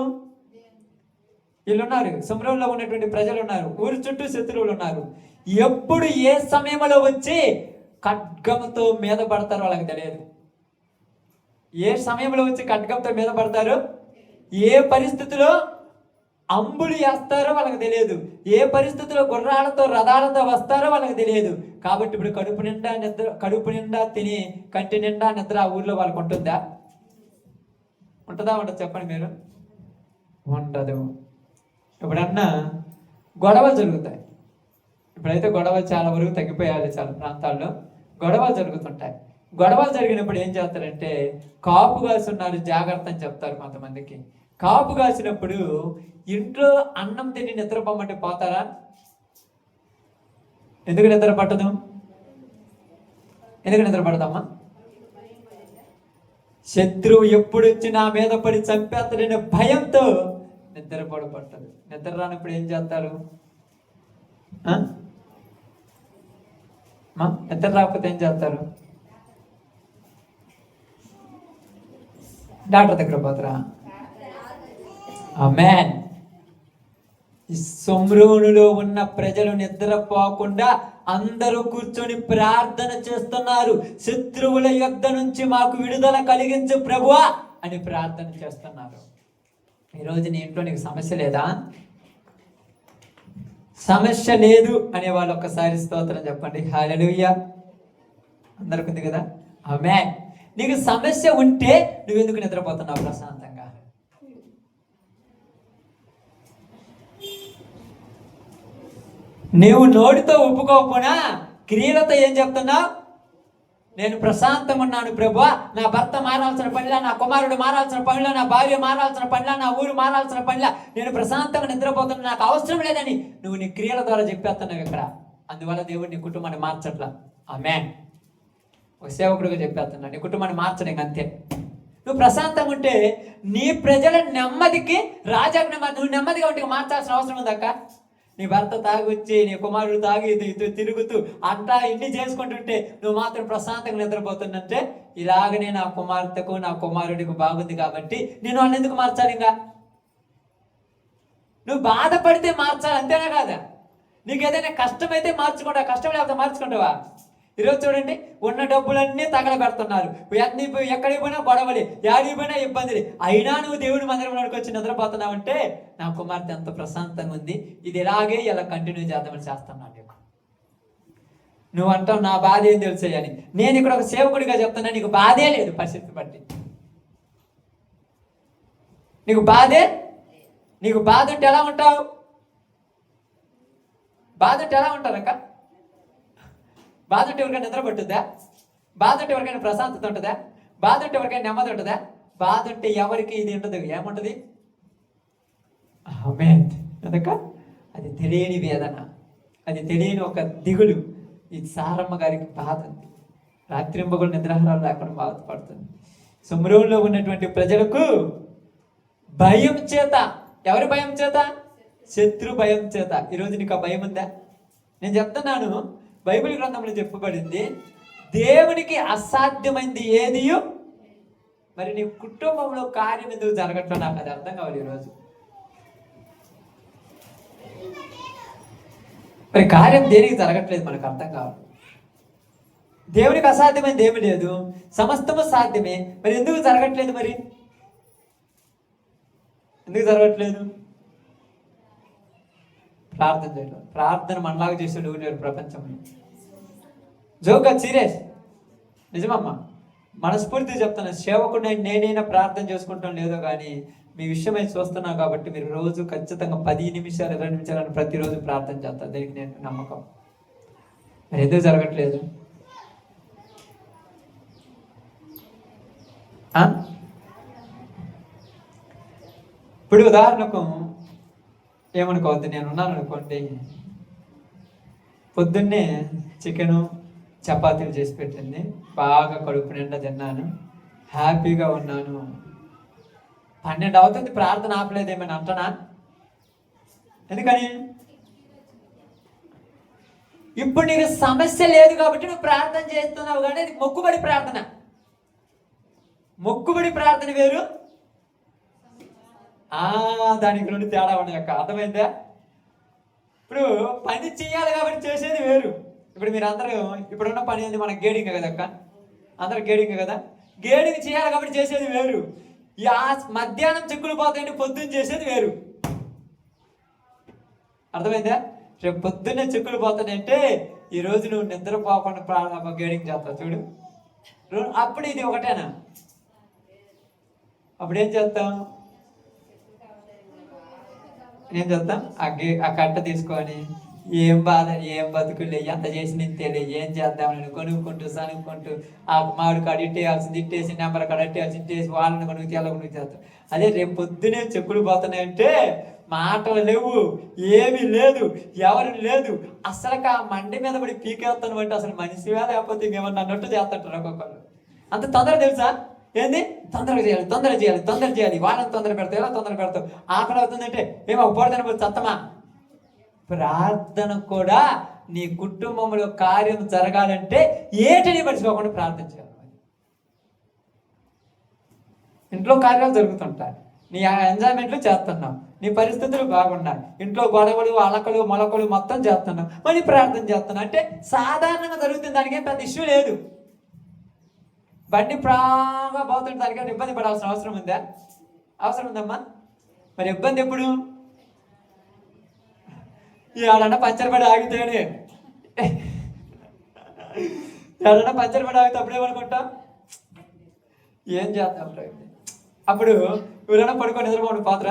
వీళ్ళున్నారు, శమ్రోనులో ఉన్నటువంటి ప్రజలు ఉన్నారు, ఊరి చుట్టూ శత్రువులు ఉన్నారు. ఎప్పుడు ఏ సమయంలో వచ్చి ఖడ్గంతో మీద పడతారో వాళ్ళకి తెలియదు. ఏ సమయంలో వచ్చి ఖడ్గంతో మీద పడతారు, ఏ పరిస్థితిలో అంబులు వేస్తారో వాళ్ళకి తెలియదు, ఏ పరిస్థితుల్లో గుర్రాలతో రథాలతో వస్తారో వాళ్ళకి తెలియదు. కాబట్టి ఇప్పుడు కడుపు నిండా తిని కంటి నిండా నిద్ర ఆ ఊర్లో వాళ్ళకు ఉంటుందా? ఉంటుందా? ఉండదు? చెప్పండి మీరు. ఉండదు. ఇప్పుడన్నా గొడవలు జరుగుతాయి. ఇప్పుడైతే గొడవలు చాలా వరకు తగ్గిపోయాలి, చాలా ప్రాంతాల్లో గొడవలు జరుగుతుంటాయి. గొడవలు జరిగినప్పుడు ఏం చేస్తారంటే కాపు కాసి ఉన్నారు జాగ్రత్త అని చెప్తారు కొంతమందికి. కాపు కాసినప్పుడు ఇంట్లో అన్నం తిని నిద్రపోమంటే పోతారా? ఎందుకు నిద్ర పట్టదు? ఎందుకు నిద్ర పడదమ్మా? శత్రువు ఎప్పుడు వచ్చి నా మీద పడి చంపేస్తాడనే భయంతో నిద్ర పట్టదు. నిద్ర రానప్పుడు ఏం చేస్తారు? నిద్ర రాకపోతే ఏం చేస్తారు? డాక్టర్ దగ్గర పోతారా? ఆమేన్. ఈ షోమ్రోనులో ఉన్న ప్రజలు నిద్రపోకుండా అందరూ కూర్చొని ప్రార్థన చేస్తున్నారు. శత్రువుల యుద్ధ నుంచి మాకు విడుదల కలిగించు ప్రభువా అని ప్రార్థన చేస్తున్నారు. ఈరోజు నీ ఇంట్లో నీకు సమస్య లేదా? సమస్య లేదు అనే వాళ్ళు ఒక్కసారి స్తోత్రం చెప్పండి. హల్లెలూయా. అందరికి ఉంది కదా? ఆమేన్. నీకు సమస్య ఉంటే నువ్వెందుకు నిద్రపోతున్నావు ప్రశాంతంగా? నువ్వు నోటితో ఒప్పుకోకపోయినా క్రియలతో ఏం చెప్తున్నావు? నేను ప్రశాంతంగా ఉన్నాను ప్రభువా, నా భర్త మారాల్సిన పనిలా, నా కుమారుడు మారాల్సిన పనిలా, నా భార్య మారాల్సిన పనిలా, నా ఊరు మారాల్సిన పనిలా నేను ప్రశాంతంగా నిద్రపోతున్నా, నాకు అవసరం లేదని నువ్వు నీ క్రియల ద్వారా చెప్పేస్తున్నావు ఇక్కడ. అందువల్ల దేవుడు నీ కుటుంబాన్ని మార్చట్లా. ఆమేన్. ఒక సేవకుడిగా చెప్పేస్తున్నా, నీ కుటుంబాన్ని మార్చడం అంతే. నువ్వు ప్రశాంతంగా ఉంటే నీ ప్రజల నెమ్మదికి రాజాజ్ఞ, నువ్వు నెమ్మదిగా ఉంటే మార్చాల్సిన అవసరం ఉందక్క. నీ భర్త తాగొచ్చి నీ కుమారుడు తాగి తిరుగుతూ అంతా ఇన్ని చేసుకుంటుంటే నువ్వు మాత్రం ప్రశాంతంగా నిద్రపోతుందంటే ఇలాగనే నా కుమార్తెకు నా కుమారుడికి బాగుంది కాబట్టి నేను వాళ్ళని ఎందుకు మార్చాలి? ఇంకా నువ్వు బాధపడితే మార్చాలి, అంతేనా కాదా? నీకు ఏదైనా కష్టమైతే మార్చుకుంటావా? కష్టం లేకపోతే మార్చుకుంటావా? ఈరోజు చూడండి, ఉన్న డబ్బులన్నీ తగలబెడుతున్నారు, ఎక్కడికి పోయినా గొడవలి, యాడికి పోయినా ఇబ్బందులు. అయినా నువ్వు దేవుడి మందిరంలోకి వచ్చి నిద్రపోతున్నావంటే నా కుమార్తె ఎంత ప్రశాంతంగా ఉంది, ఇది ఇలాగే ఇలా కంటిన్యూ చేద్దామని చేస్తున్నాను. నీకు నువ్వు అంటావు నా బాధ ఏం తెలుసు అని. నేను ఇక్కడ ఒక సేవకుడిగా చెప్తున్నా, నీకు బాధే లేదు. పరిస్థితి బట్టి నీకు బాధ ఉంటే ఎలా ఉంటావు? బాధ ఉంటే ఎలా ఉంటారక్క? బాధ ఉంటే ఎవరికైనా నిద్ర పట్టుద్దా? బాధ ఉంటే ఎవరికైనా ప్రశాంతత ఉంటుందా? బాధ ఉంటే ఎవరికైనా నెమ్మది ఉంటుందా? బాధ ఉంటే ఎవరికి ఇది ఉండదు. ఏముంటుంది? ఆమేన్. అందుక అది తెలియని వేదన, అది తెలియని ఒక దిగులు. ఈ సారమ్మ గారికి బాధ ఉంది, రాత్రింబగులు నిద్రాహారాలు లేకుండా బాధపడుతుంది. షోమ్రోనులో ఉన్నటువంటి ప్రజలకు భయం చేత, ఎవరి భయం చేత? శత్రు భయం చేత. ఈరోజు నీకు ఆ భయం ఉందా? నేను చెప్తున్నాను, బైబిల్ గ్రంథంలో చెప్పబడింది దేవునికి అసాధ్యమైంది ఏది. మరి నీ కుటుంబంలో కార్యం ఎందుకు జరగట్లేదు? నాకు అది అర్థం కావాలి ఈరోజు. మరి కార్యం దేనికి జరగట్లేదు మనకు అర్థం కావాలి. దేవునికి అసాధ్యమైంది ఏమి లేదు, సమస్తము సాధ్యమే. మరి ఎందుకు జరగట్లేదు? మరి ఎందుకు జరగట్లేదు? ప్రార్థన చేయడం. ప్రార్థన మనలాగా చేసేడు లేరు ప్రపంచంలో. జోకా సీరియస్, నిజమమ్మా. మనస్ఫూర్తిగా చెప్తాను, సేవకుడు నేనైనా ప్రార్థన చేసుకుంటాం లేదో కానీ మీ విషయమై చూస్తున్నాం కాబట్టి మీరు రోజు ఖచ్చితంగా 10 నిమిషాలు 20 నిమిషాలను ప్రతిరోజు ప్రార్థన చేస్తారు. దీనికి నేను నమ్మకం. మరి ఎందుకు జరగట్లేదు? ఇప్పుడు ఉదాహరణకు ఏమనుకోవద్దు, నేను ఉన్నాను అనుకోండి, పొద్దున్నే చికెను చపాతీలు చేసి పెట్టింది, బాగా కడుపు నిండా తిన్నాను, హ్యాపీగా ఉన్నాను. 12 అవుతుంది, ప్రార్థన ఆపలేదు ఏమైనా అంటనా? ఎందుకని? ఇప్పుడు నీకు సమస్య లేదు కాబట్టి నువ్వు ప్రార్థన చేస్తున్నావు, కానీ అది మొక్కుబడి ప్రార్థన. మొక్కుబడి ప్రార్థన వేరు, దానికి 2 తేడా ఉన్నాయి అక్క. అర్థమైందా? ఇప్పుడు పని చేయాలి కాబట్టి చేసేది వేరు. ఇప్పుడు మీరు అందరూ ఇప్పుడున్న పని ఏంది? మనకు గేడింగ్ కదా అక్క, అందరు గేడింగ్ కదా. గేడింగ్ చేయాలి కాబట్టి చేసేది వేరు. మధ్యాహ్నం చిక్కులు పోతాయంటే పొద్దున్న చేసేది వేరు. అర్థమైందా? రేపు పొద్దున్నే చిక్కులు పోతానంటే ఈరోజు నువ్వు నిద్రపోకుండా గేడింగ్ చేస్తావు చూడు. అప్పుడు ఇది ఒకటేనా? అప్పుడు ఏం చేస్తాం? ఆ కట్ట తీసుకొని ఏం బాధ, ఏం బతుకులే, ఎంత చేసి నింతేలే, ఏం చేద్దామని కొనుక్కుంటూ సనుక్కుంటూ ఆ మామిడి కాడ ఇట్టేయాల్సింది ఇట్టేసి, నెంబర్ కాడ ఇట్టేయాల్సి ఇట్టేసి, వాళ్ళని కొనుక్కు తెల్ల కొనుక్కు చేస్తాం. అదే రేపు పొద్దునే చెక్కులు పోతున్నాయంటే మాటలు లేవు, ఏమీ లేదు, ఎవరు లేదు. అసలు ఆ మండి మీద పడి పీకేస్తాను అంటే అసలు మనిషివా లేకపోతే ఇంకేమన్నా అన్నట్టు చేస్తుంటారు ఒక్కొక్కరు. అంత తొందర తెలుసా? ఏంది తొందరగా చేయాలి, వాళ్ళని తొందర పెడతావు, ఎలా తొందర పెడతావు, ఆకలి అవుతుందంటే మేము ఒక పూట తినబోదు చత్తమా. ప్రార్థన కూడా నీ కుటుంబంలో కార్యం జరగాలంటే ఏటిని మర్చిపోకుండా ప్రార్థన చేయాలి. ఇంట్లో కార్యాలు జరుగుతుంటాయి, నీ ఎంజాయ్మెంట్లు చేస్తున్నావు, నీ పరిస్థితులు బాగున్నాయి, ఇంట్లో గొడవలు అలకలు మొలకలు మొత్తం చేస్తున్నావు, మళ్ళీ ప్రార్థన చేస్తున్నావు అంటే సాధారణంగా జరుగుతుంది. దానికేం పెద్ద ఇష్యూ లేదు. బండి ప్రాగా పోతుంటే దానికన్నా ఇబ్బంది పడాల్సిన అవసరం ఉందా? అవసరం ఉందమ్మా. మరి ఇబ్బంది ఎప్పుడు? ఎవడన్నా పంచర్ పడి ఆగితేనే, ఎవడన్నా పంచర్ పడి ఆగితే అప్పుడేమనుకుంటాం, ఏం చేద్దాం. అప్పుడు ఎవరైనా పడుకొని నిద్రపోండి పాత్ర.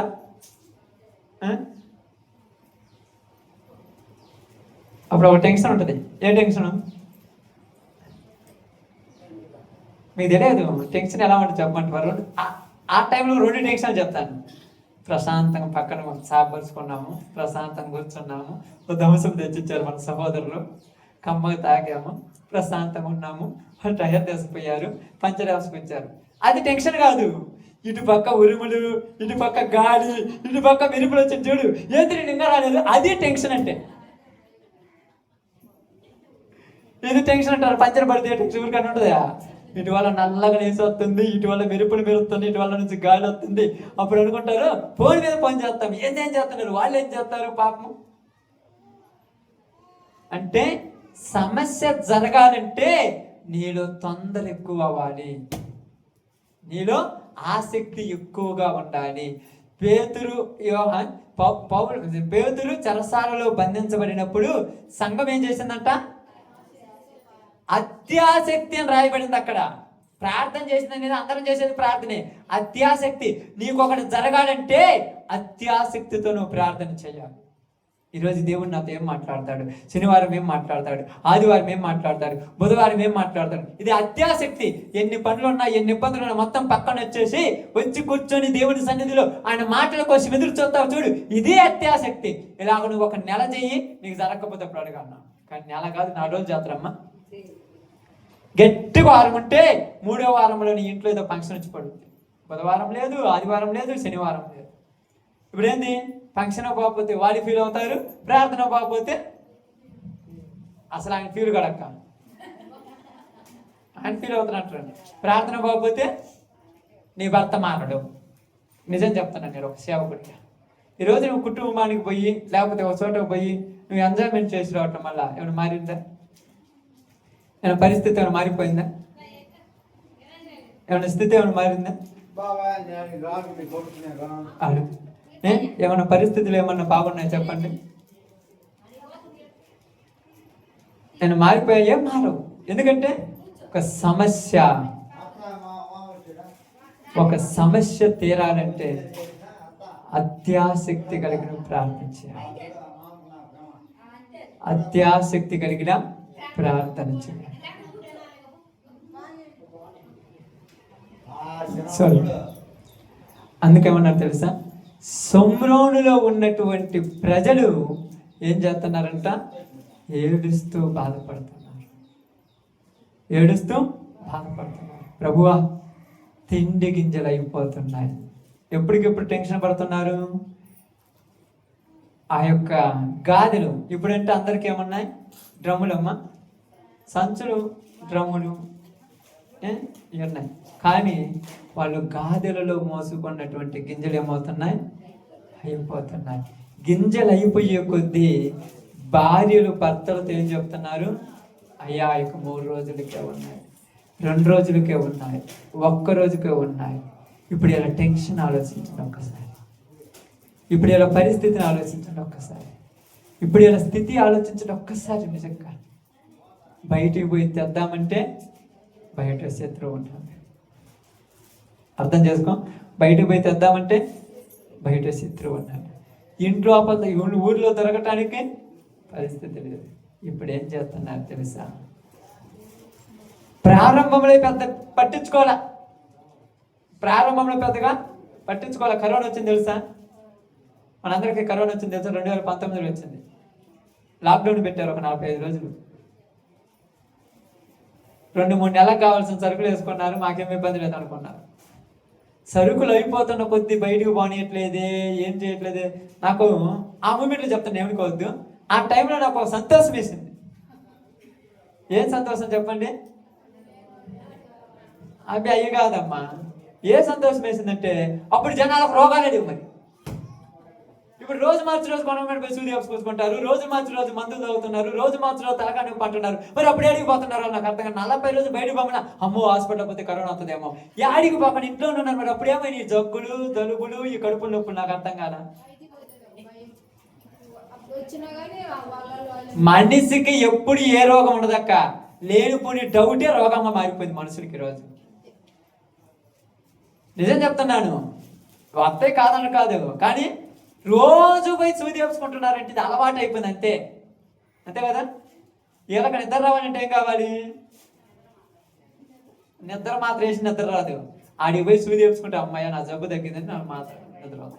అప్పుడు ఒక టెన్షన్ ఉంటుంది. ఏ టెన్షన్? మీకు తెలియదు టెన్షన్ ఎలా ఉంటుంది చెప్పమంటారు. ఆ టైంలో 2 టెన్షన్లు చెప్తాను. ప్రశాంతంగా పక్కన సాపరుచుకున్నాము, ప్రశాంతంగా కూర్చున్నాము, ధ్వంసం తెచ్చిచ్చారు మన సహోదరులు, కమ్మగా తాగాము, ప్రశాంతంగా ఉన్నాము, టైర్ వేసిపోయారు, పంచర్ వేసుకొచ్చారు. అది టెన్షన్ కాదు. ఇటు పక్క ఉరుములు, ఇటు పక్క గాలి, ఇటు పక్క మెరుపులు వచ్చి చూడు, ఏంటి నిన్న రాలేదు, అది టెన్షన్ అంటే. ఇది టెన్షన్ అంటారు. పంచర్ పడితే టెన్షన్ ఊరికన్నా ఉంటుందా? ఇటు వల్ల నల్లగా నేసి వస్తుంది, ఇటు వల్ల మెరుపులు మెరుస్తుంది, ఇటు వల్ల నుంచి గాలి వస్తుంది. అప్పుడు అనుకుంటారు ఫోన్ మీద పని చేస్తాం. ఏం చేస్తున్నారు వాళ్ళు? ఏం చేస్తారు పాపము? అంటే సమస్య జరగాలంటే నీలో తొందర ఎక్కువ అవ్వాలి, నీలో ఆసక్తి ఎక్కువగా ఉండాలి. పేతురు చెరసాలలో బంధించబడినప్పుడు సంఘం ఏం చేసిందంట? అత్యాసక్తి అని రాయబడింది అక్కడ. ప్రార్థన చేసింది అందరం చేసేది ప్రార్థనే. అత్యాసక్తి. నీకు ఒకటి జరగాలంటే అత్యాసక్తితో నువ్వు ప్రార్థన చేయాలి. ఈరోజు దేవుడు నాతో ఏం మాట్లాడతాడు, శనివారం ఏం మాట్లాడతాడు, ఆదివారం ఏం మాట్లాడతాడు, బుధవారం ఏం మాట్లాడతాడు. ఇది అత్యాసక్తి. ఎన్ని పనులు ఉన్నా, ఎన్ని ఇబ్బందులు ఉన్నా మొత్తం పక్కన వచ్చి కూర్చొని దేవుడి సన్నిధిలో ఆయన మాటల కోసం ఎదురు చూస్తావు చూడు, ఇదే అత్యాసక్తి. ఇలాగ నువ్వు ఒక నెల చెయ్యి, నీకు జరగకపోతే అప్పుడు అడగన్నా. కానీ నెల కాదు, 4 రోజులు చేస్తారమ్మా. గట్టిగా వారం ఉంటే 3వ వారంలో నీ ఇంట్లో ఏదో ఫంక్షన్ వచ్చి పడుతుంది. బుధవారం లేదు, ఆదివారం లేదు, శనివారం లేదు. ఇప్పుడు ఏంది? ఫంక్షన్ పోకపోతే వాళ్ళు ఫీల్ అవుతారు, ప్రార్థన పోకపోతే అసలు ఆయన ఫీల్ కడక్క, ఆయన ఫీల్ అవుతున్నట్టు. ప్రార్థన పోకపోతే నీ భర్త మారడు. నిజం చెప్తున్నాను నేను ఒక సేవకుడిగా. ఈరోజు నువ్వు కుటుంబానికి పోయి లేకపోతే ఒక చోటకు పోయి నువ్వు ఎంజాయ్మెంట్ చేసి రావటం వల్ల ఏమైనా మారిందా? ఏమైనా పరిస్థితి ఏమైనా మారిపోయిందా? ఏమైనా స్థితి ఏమైనా మారిందా? ఏమన్నా పరిస్థితులు ఏమన్నా బాగున్నాయి చెప్పండి. నేను మారిపోయా? ఏం మారవు. ఎందుకంటే ఒక సమస్య తీరాలంటే అత్యాసక్తి కలిగిన ప్రార్థన చేయాలి. అత్యాసక్తి కలిగిన ప్రార్థన చేయాలి. సారీ, అందుకేమన్నారు తెలుసా? సొమ్రోనులో ఉన్నటువంటి ప్రజలు ఏం చేస్తున్నారంట? ఏడుస్తూ బాధపడుతున్నారు. ప్రభువా, తిండి గింజలు అయిపోతున్నాయి. ఎప్పటికెప్పుడు టెన్షన్ పడుతున్నారు. ఆ యొక్క గాదెలు ఇప్పుడంటే అందరికీ ఏమన్నాయి? డ్రమ్ములమ్మ, సంచులు, డ్రమ్ములు ఇవన్నాయి. కానీ వాళ్ళు గాదెలలో మోసుకున్నటువంటి గింజలు ఏమవుతున్నాయి? అయిపోతున్నాయి. గింజలు అయిపోయే కొద్దీ భార్యలు భర్తలతో ఏం చెప్తున్నారు? అయ్యా, ఇక 3 రోజులకే ఉన్నాయి, 2 రోజులకే ఉన్నాయి, 1 రోజుకే ఉన్నాయి. ఇప్పుడు ఇలా టెన్షన్ ఆలోచించండి ఒక్కసారి. ఇప్పుడు ఇలా పరిస్థితిని ఆలోచించండి ఒక్కసారి. ఇప్పుడు ఇలా స్థితి ఆలోచించడం ఒక్కసారి నిజంగా. బయటికి పోయి తెద్దామంటే బయట శత్రువు ఉంటుంది. అర్థం చేసుకో. బయటకు పోయి తెద్దామంటే బయట శత్రువు ఉన్నాడు. ఇంట్లో ఊర్లో దొరకటానికి పరిస్థితి లేదు. ఇప్పుడు ఏం చేస్తున్నారు తెలుసా? ప్రారంభంలో పెద్దగా పట్టించుకోవాలా. కరోనా వచ్చింది తెలుసా? మనందరికీ కరోనా వచ్చింది తెలుసా? 2019లో వచ్చింది. లాక్డౌన్ పెట్టారు ఒక 45 రోజులు. 2-3 నెలలకు కావాల్సిన సరుకులు వేసుకున్నారు. మాకేం ఇబ్బంది లేదు అనుకున్నారు. సరుకులు అయిపోతున్న కొద్ది బయటకు పోనీయట్లేదే, ఏం చేయట్లేదే. నాకు ఆ మూమెంట్లో చెప్తాను, ఏమనుకోవద్దు. ఆ టైంలో నాకు ఒక సంతోషం వేసింది. ఏం సంతోషం చెప్పండి? అవి అయ్యి కాదమ్మా. ఏ సంతోషం వేసిందంటే అప్పుడు జనాలకు రోగాలు లేవు. మరి ఇప్పుడు రోజు మార్చి రోజు గవర్నమెంట్ పోయి సూది వేసుకుంటారు, రోజు మార్చి రోజు మందులు తాగుతున్నారు, రోజు మార్చి రోజు తలకాని పంటున్నారు. మరి అప్పుడు ఏడికి పోతున్నారు నాకు అర్థం కాదు. 40 రోజులు బయటకు పోమన్నా అమ్మో హాస్పిటల్ పోతే కరోనా అవుతుందేమో. ఏడికి పోకుండా ఇంట్లో ఉన్నారు. మరి అప్పుడు ఏమైనా ఈ జగ్గులు, జలుబులు, ఈ కడుపుల నొప్పులు నాకు అర్థం కాదా? మనిషికి ఎప్పుడు ఏ రోగం ఉండదక్క. లేనిపోని డౌటే రోగంగా మారిపోయింది మనుషులకి రోజు. నిజం చెప్తున్నాను. వస్తే కాదని కాదు, కానీ రోజు పోయి సూది వేసుకుంటున్నారంటే ఇది అలవాటు అయిపోయింది. అంతే కదా? వీళ్ళకి నిద్ర రావాలంటే ఏం కావాలి? నిద్ర మాత్రం వేసి నిద్ర రాదు. ఆడికి పోయి సూది వేసుకుంటే అమ్మాయి నా జబ్బు తగ్గిందని నాకు మాత్రం నిద్ర రాదు.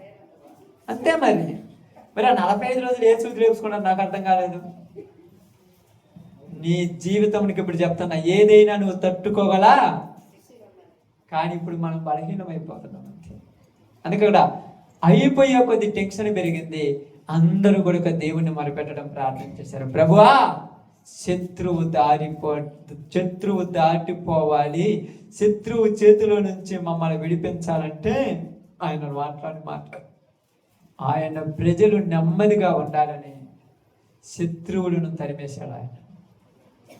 అంతే. మరి ఆ 45 రోజులు ఏ సూది వేసుకున్నారు నాకు అర్థం కాలేదు. నీ జీవితానికి ఇప్పుడు చెప్తున్నా, ఏదైనా నువ్వు తట్టుకోగలా, కానీ ఇప్పుడు మనం బలహీనమైపోతున్నాం. అందుకే కూడా అయిపోయే కొద్ది టెన్షన్ పెరిగింది. అందరూ కూడా దేవుణ్ణి మొరపెట్టడం ప్రార్థన చేశారు. ప్రభువా, శత్రువు దాటిపోవాలి, శత్రువు చేతిలో నుంచి మమ్మల్ని విడిపించాలంటే ఆయన మాట్లాడు ఆయన ప్రజలు నెమ్మదిగా ఉండాలని శత్రువులను తరిమేశాడు ఆయన.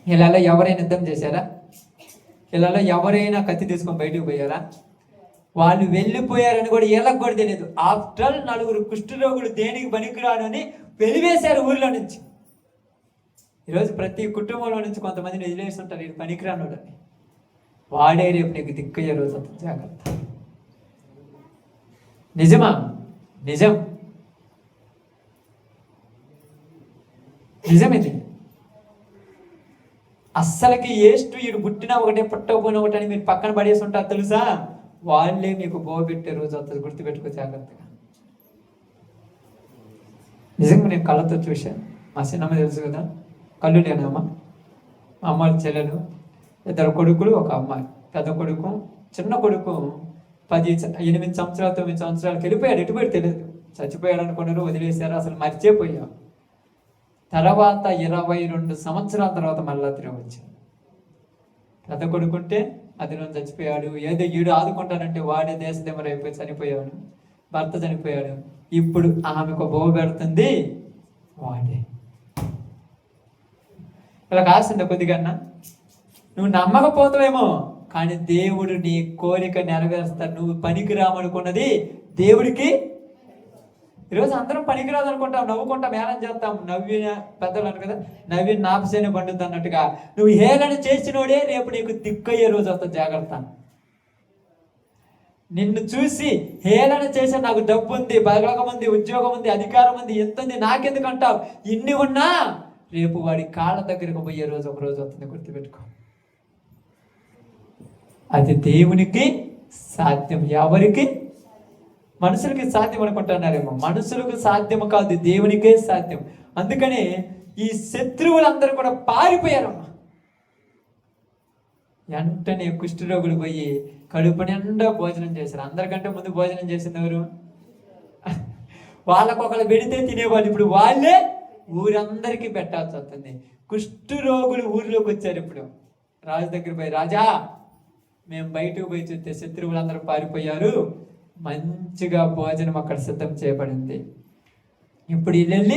ఇలా ఎవరైనా యుద్ధం చేశారా? ఇలా ఎవరైనా కత్తి తీసుకొని బయటకు పోయారా? వాళ్ళు వెళ్ళిపోయారని కూడా వీళ్ళకి కూడా తెలియదు. ఆఫ్టర్ 4 కుష్ఠరోగులు దేనికి పనికిరాను అని వెలివేశారు ఊర్లో నుంచి. ఈరోజు ప్రతి కుటుంబంలో నుంచి కొంతమందిని వదిలేసి ఉంటారు, ఇది పనికిరానుడని. వాడే రేపు నీకు దిక్కయ్యే రోజు అవుతుంది. జాగ్రత్త. నిజమా? నిజం ఇది. అస్సలకి ఏస్ట్ వీడు పుట్టినా ఒకటే పుట్టకపోయినా ఒకటి అని మీరు పక్కన పడేసి ఉంటారు తెలుసా? వాళ్ళే మీకు బోబెట్టే రోజు అవుతుంది. గుర్తుపెట్టుకో జాగ్రత్తగా. నిజంగా నేను కళ్ళతో చూశాను. మా చిన్నమ్మ తెలుసు కదా, కళ్ళు లేనమ్మ. మా అమ్మ చెల్లెలు, 2 కొడుకులు, 1 అమ్మాయి. పెద్ద కొడుకు, చిన్న కొడుకు 8 సంవత్సరాలు 9 సంవత్సరాలకి వెళ్ళిపోయాడు. ఎటుపోయాడు తెలియదు. చచ్చిపోయాడు అనుకున్నారు, వదిలేశారు, అసలు మర్చిపోయాం. తర్వాత 22 సంవత్సరాల తర్వాత మళ్ళా తిరిగి వచ్చాడు. పెద్ద కొడుకుంటే అది రోజు చచ్చిపోయాడు. ఏదో ఈడు ఆదుకుంటానంటే వాడే దేశదెమరు అయిపోయి చనిపోయాడు. భర్త చనిపోయాడు. ఇప్పుడు ఆమెకు బోవ పెడుతుంది వాడే. ఇలా కాసింది కొద్దిగన్నా. నువ్వు నమ్మకపోతావేమో, కానీ దేవుడు నీ కోరిక నెరవేరుస్తాడు. నువ్వు పనికిరామనుకున్నది దేవుడికి. ఈరోజు అందరం పనికిరాదు అనుకుంటాం, నవ్వుకుంటాం, హేళన చేస్తాం. నవ్విన పెద్దలు అన్నారు కదా, నవ్విన నాపసేన పండుద్ది అన్నట్టుగా. నువ్వు హేళన చేసినోడే రేపు నీకు దిక్కయ్యే రోజు అవుతుంది. జాగ్రత్త. నిన్ను చూసి హేళన చేసే, నాకు డబ్బు ఉంది, బలగం ఉంది, ఉద్యోగం ఉంది, అధికారం ఉంది, ఎంత ఉంది, నాకెందుకు అంటావు? ఇన్ని ఉన్నా రేపు వాడి కాళ్ళ దగ్గరకు పోయే రోజు ఒక రోజు అవుతుంది. గుర్తుపెట్టుకో. అది దేవునికి సాధ్యం. ఎవరికి? మనుషులకి సాధ్యం అనుకుంటున్నారేమో. మనుషులకు సాధ్యము కాదు, దేవునికే సాధ్యం. అందుకనే ఈ శత్రువులందరూ కూడా పారిపోయారమ్మా. వెంటనే కుష్ఠరోగులు పోయి కడుపు నిండా భోజనం చేశారు. అందరికంటే ముందు భోజనం చేసింది ఎవరు? వాళ్ళకొకరు పెడితే తినేవాళ్ళు. ఇప్పుడు వాళ్ళే ఊరందరికీ పెట్టాల్సి వస్తుంది. కుష్ఠరోగులు ఊరిలోకి వచ్చారు. ఇప్పుడు రాజు దగ్గర పోయి, రాజా, మేము బయటకు పోయి చూస్తే శత్రువులందరూ పారిపోయారు, మంచిగా భోజనం అక్కడ సిద్ధం చేయబడింది, ఇప్పుడు వెళ్ళి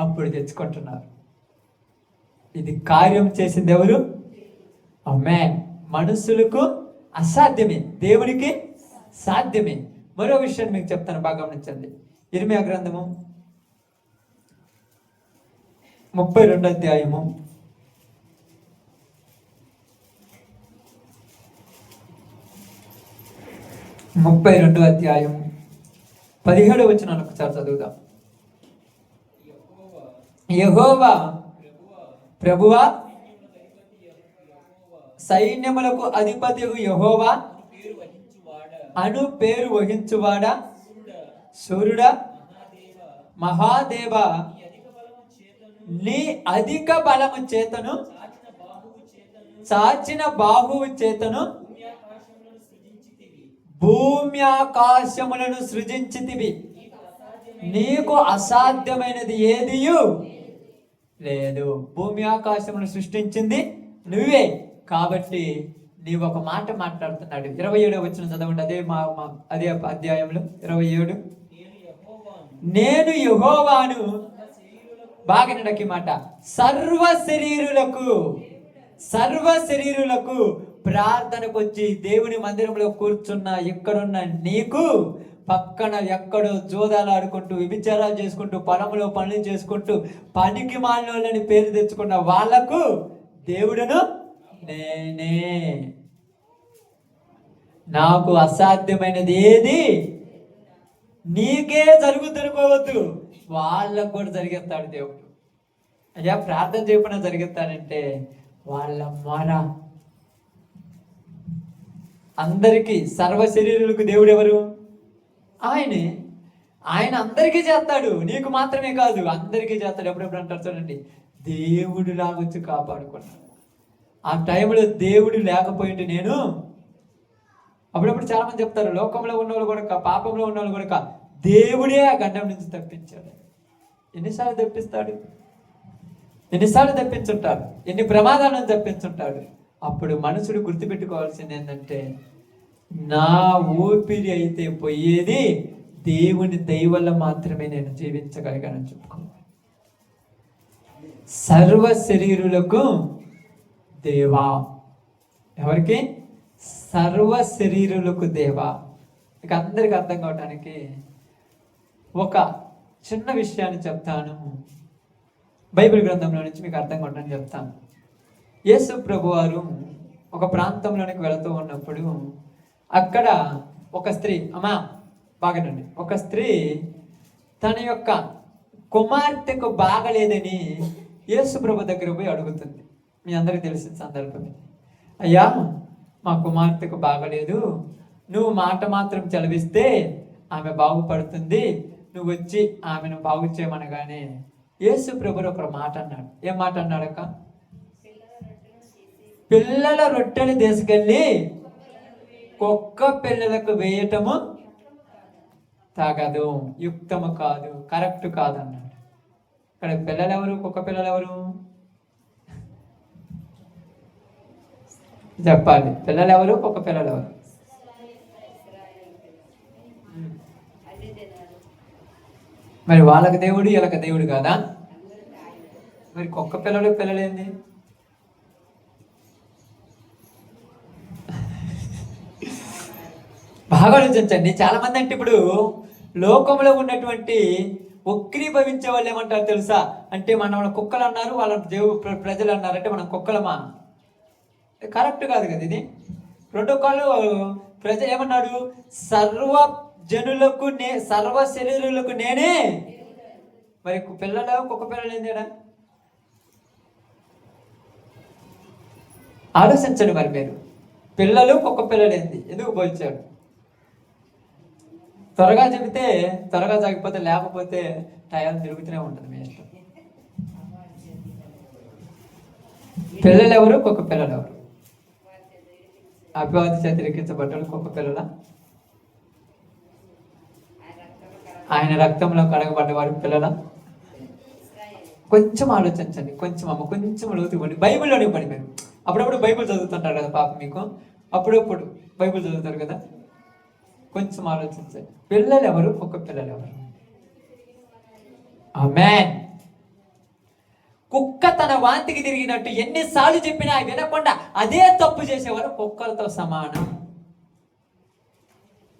అప్పుడు తెచ్చుకుంటున్నారు. ఇది కార్యం చేసింది ఎవరు? ఆమేన్. మనుషులకు అసాధ్యమే, దేవునికి సాధ్యమే. మరో విషయాన్ని మీకు చెప్తాను, బాగా గమనించండి. ఇర్మియా గ్రంథము 32 అధ్యాయము 17 వచనాన్ని ఒకసారి చదువుదాం. యెహోవా ప్రభువా, సైన్యములకు అధిపతి యెహోవా అను పేరు వహించువాడా, సూర్యుడా, మహాదేవ, నీ అధిక బలము చేతను, చాచిన బాహువు చేతను భూమి ఆకాశములను సృజించితివి. నీకు అసాధ్యమైనది ఏదియు లేదు. భూమి ఆకాశమును సృష్టించింది నువ్వే. కాబట్టి నీవు ఒక మాట మాట్లాడుతున్నాడు. 27 వచనం చదవండి. అదే అధ్యాయంలో 27. నేను యెహోవాను. బాగా నడకి మాట. సర్వ శరీరులకు ప్రార్థనకు వచ్చి దేవుని మందిరంలో కూర్చున్న ఇక్కడున్న నీకు, పక్కన ఎక్కడో జోదాలు ఆడుకుంటూ, విభిచారాలు చేసుకుంటూ, పొలంలో పనులు చేసుకుంటూ, పనికి మాలినోళ్ళని పేరు తెచ్చుకున్న వాళ్లకు దేవుడును నేనే. నాకు అసాధ్యమైనది ఏది నీకే జరుగుతునుకోవద్దు, వాళ్ళకు కూడా జరిగేస్తాడు దేవుడు. అయ్యా ప్రార్థన చేయకుండా జరిగేస్తాడంటే వాళ్ళ మొర. అందరికీ సర్వ శరీరులకు దేవుడు ఎవరు? ఆయనే. ఆయన అందరికీ చేస్తాడు, నీకు మాత్రమే కాదు, అందరికీ చేస్తాడు. ఎప్పుడెప్పుడు అంటారు చూడండి, దేవుడు లాగొచ్చి కాపాడుకున్నాడు. ఆ టైంలో దేవుడు లేకపోయింటే నేను. అప్పుడప్పుడు చాలా మంది చెప్తారు, లోకంలో ఉన్నవాళ్ళు కూడా, పాపంలో ఉన్నవాళ్ళు కూడా దేవుడే ఆ గండం నుంచి తప్పించాడు. ఎన్నిసార్లు తప్పిస్తాడు? ఎన్నిసార్లు తప్పించుంటాడు? ఎన్ని ప్రమాదాలను తప్పించుంటాడు? అప్పుడు మనుషుడు గుర్తుపెట్టుకోవాల్సింది ఏంటంటే, నా ఊపిరి అయితే పోయేది దేవుని దయ వల్ల మాత్రమే నేను జీవించగలిగానని చెప్పుకోవాలి. సర్వ శరీరులకు దేవా. ఎవరికి? సర్వ శరీరులకు దేవా. ఇక అందరికి అర్థం కావటానికి ఒక చిన్న విషయాన్ని చెప్తాను. బైబిల్ గ్రంథంలో నుంచి మీకు అర్థం కావటానికి చెప్తాను. యేసు ప్రభువారు ఒక ప్రాంతంలోనికి వెళుతూ ఉన్నప్పుడు అక్కడ ఒక స్త్రీ, అమ్మా బాగానండి, ఒక స్త్రీ తన యొక్క కుమార్తెకు బాగలేదని యేసు ప్రభు దగ్గర పోయి అడుగుతుంది. మీ అందరికీ తెలిసిన సందర్భం. అయ్యా మా కుమార్తెకు బాగలేదు, నువ్వు మాట మాత్రం చదివిస్తే ఆమె బాగుపడుతుంది, నువ్వు వచ్చి ఆమెను బాగు చేయమనగానే యేసు ప్రభు ఒక మాట అన్నాడు. ఏం మాట అన్నాడక్క? పిల్లల రొట్టెలు తీసుకెళ్ళి కుక్క పిల్లలకు వేయటము తగదు, యుక్తము కాదు, కరెక్ట్ కాదు అన్నాడు. ఇక్కడ పిల్లలు ఎవరు? కుక్క పిల్లలు ఎవరు చెప్పాలి. పిల్లలు ఎవరు? కుక్క పిల్లలు ఎవరు? మరి వాళ్ళకి దేవుడు, వీళ్ళకి దేవుడు కాదా? మరి కుక్క పిల్లలు పిల్లలేంది? బాగా ఆలోచించండి. చాలా మంది అంటే ఇప్పుడు లోకంలో ఉన్నటువంటి వక్రీభవించే వాళ్ళు ఏమంటారు తెలుసా? అంటే మనం కుక్కలు అన్నారు, వాళ్ళ ప్రజలు అన్నారు, అంటే మనం కుక్కలమా? కరెక్ట్ కాదు కదా ఇది. రెండో కాళ్ళు ప్రజ ఏమన్నాడు? సర్వ జనులకు సర్వ శరీరులకు నేనే. మరి పిల్లలు కుక్క పిల్లలు ఏందేడా? ఆలోచించండి. మరి మీరు పిల్లలు కుక్క పిల్లలు ఏంది? ఎందుకు పోల్చాడు? త్వరగా చెబితే త్వరగా తగ్గిపోతే, లేకపోతే టైం తిరుగుతూనే ఉంటుంది మీ ఇష్టం. పిల్లలు ఎవరు? కుక్క పిల్లలు ఎవరు? అపవాది చేత ఇరికించబడ్డాడు కుక్క పిల్లల. ఆయన రక్తంలో కడగబడ్డ వారి పిల్లల. కొంచెం ఆలోచించండి, కొంచెం లోతుపడి బైబిల్లోనే పడి. మీరు అప్పుడప్పుడు బైబిల్ చదువుతుంటారు కదా పాపం, మీకు అప్పుడప్పుడు బైబిల్ చదువుతారు కదా, కొంచెం ఆలోచించండి. పిల్లలు ఎవరు? కుక్క పిల్లలు ఎవరు? ఆమేన్. కుక్క తన వాంతికి తిరిగినట్టు ఎన్నిసార్లు చెప్పినా వినకుండా అదే తప్పు చేసేవారు కుక్కలతో సమానం.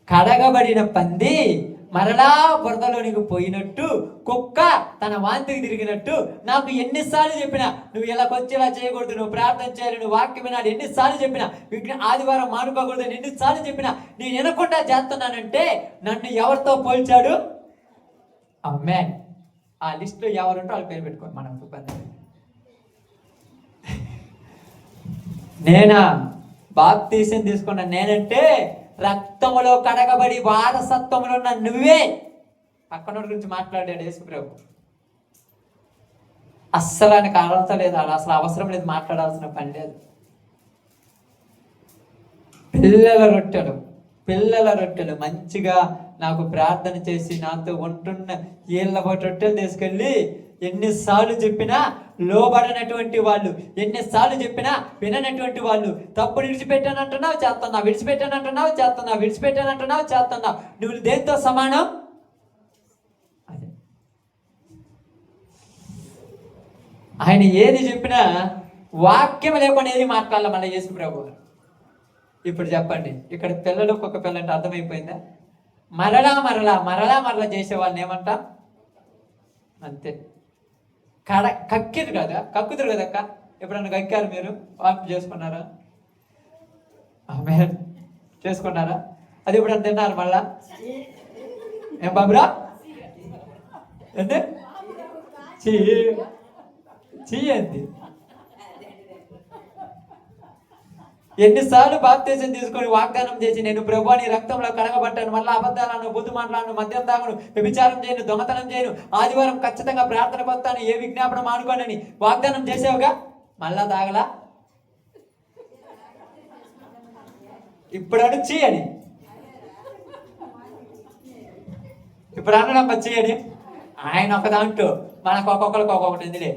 కడగబడిన పంది మరలా బురదలోనికి పోయినట్టు కుక్క తన వాంతికి తిరిగినట్టు నాకు ఎన్నిసార్లు చెప్పినా నువ్వు ఇలా వచ్చి ఇలా చేయకూడదు, నువ్వు ప్రార్థన చేయాలి, నువ్వు వాక్యం వినాలి, ఎన్నిసార్లు చెప్పినా ఆదివారం మానుకోకూడదు అని ఎన్నిసార్లు చెప్పినా నేను వినకుండా చేస్తున్నానంటే నన్ను ఎవరితో పోల్చాడు? ఆమేన్. ఆ లిస్టులో ఎవరుంటో వాళ్ళ పేరు పెట్టుకోండి. మనం నేనా బాప్తీసం తీసుకున్నా, నేనంటే రక్తములో కడగబడి వారసత్వంలో ఉన్న నువ్వే. పక్కన గురించి మాట్లాడాడు యేసుప్రభు. అస్సలు ఆయనకు అర్హత లేదు, అసలు అవసరం లేదు, మాట్లాడాల్సిన పని లేదు. పిల్లల రొట్టెలు మంచిగా నాకు ప్రార్థన చేసి నాతో ఉంటున్న ఏళ్ళ రొట్టెలు తీసుకెళ్ళి ఎన్నిసార్లు చెప్పినా లోబడినటువంటి వాళ్ళు, ఎన్నిసార్లు చెప్పినా విననటువంటి వాళ్ళు, తప్పు విడిచిపెట్టానంటున్నావు చేస్తున్నావు, విడిచిపెట్టానంటున్నావు చేస్తున్నావు, విడిచిపెట్టానంటున్నావు చేస్తున్నావు. నువ్వు దేంతో సమానం? అదే ఆయన ఏది చెప్పినా వాక్యం లేకుండా ఏది మాట్లాడాలి మళ్ళీ యేసు ప్రభు. ఇప్పుడు చెప్పండి, ఇక్కడ పిల్లలకు ఒక పిల్ల అంటే అర్థమైపోయిందా? మరలా మరలా మరలా మరలా చేసే వాళ్ళని ఏమంటా? అంతే. కక్కిరు కదా, కక్కుతురు కదక్క. ఎప్పుడన్నా కక్కారు మీరు? వాంతి చేసుకున్నారా? ఆమె చేసుకున్నారా? అది ఎప్పుడన్నా తిన్నారు మళ్ళా? ఏం బాబురా? ఏంటి చెయ్యండి. ఎన్నిసార్లు బాప్తీసం తీసుకొని వాగ్దానం చేసి నేను ప్రభువా నీ రక్తంలో కడగబట్టాను, మళ్ళీ అబద్ధాలను, బుద్ధి మాట్లాడను, మద్యం తాగను, వ్యభిచారం చేయను, దొంగతనం చేయను, ఆదివారం ఖచ్చితంగా ప్రార్థన పొందుతాను, ఏ విజ్ఞాపనం మానుకోనని వాగ్దానం చేసావుగా, మళ్ళా తాగలా? ఇప్పుడు అడు చేయని, ఇప్పుడు అన్నడమ్మ చేయని. ఆయన ఒక దాంట్లో మనకు ఒక్కొక్కరికి ఒక్కొక్కటి ఎందులే.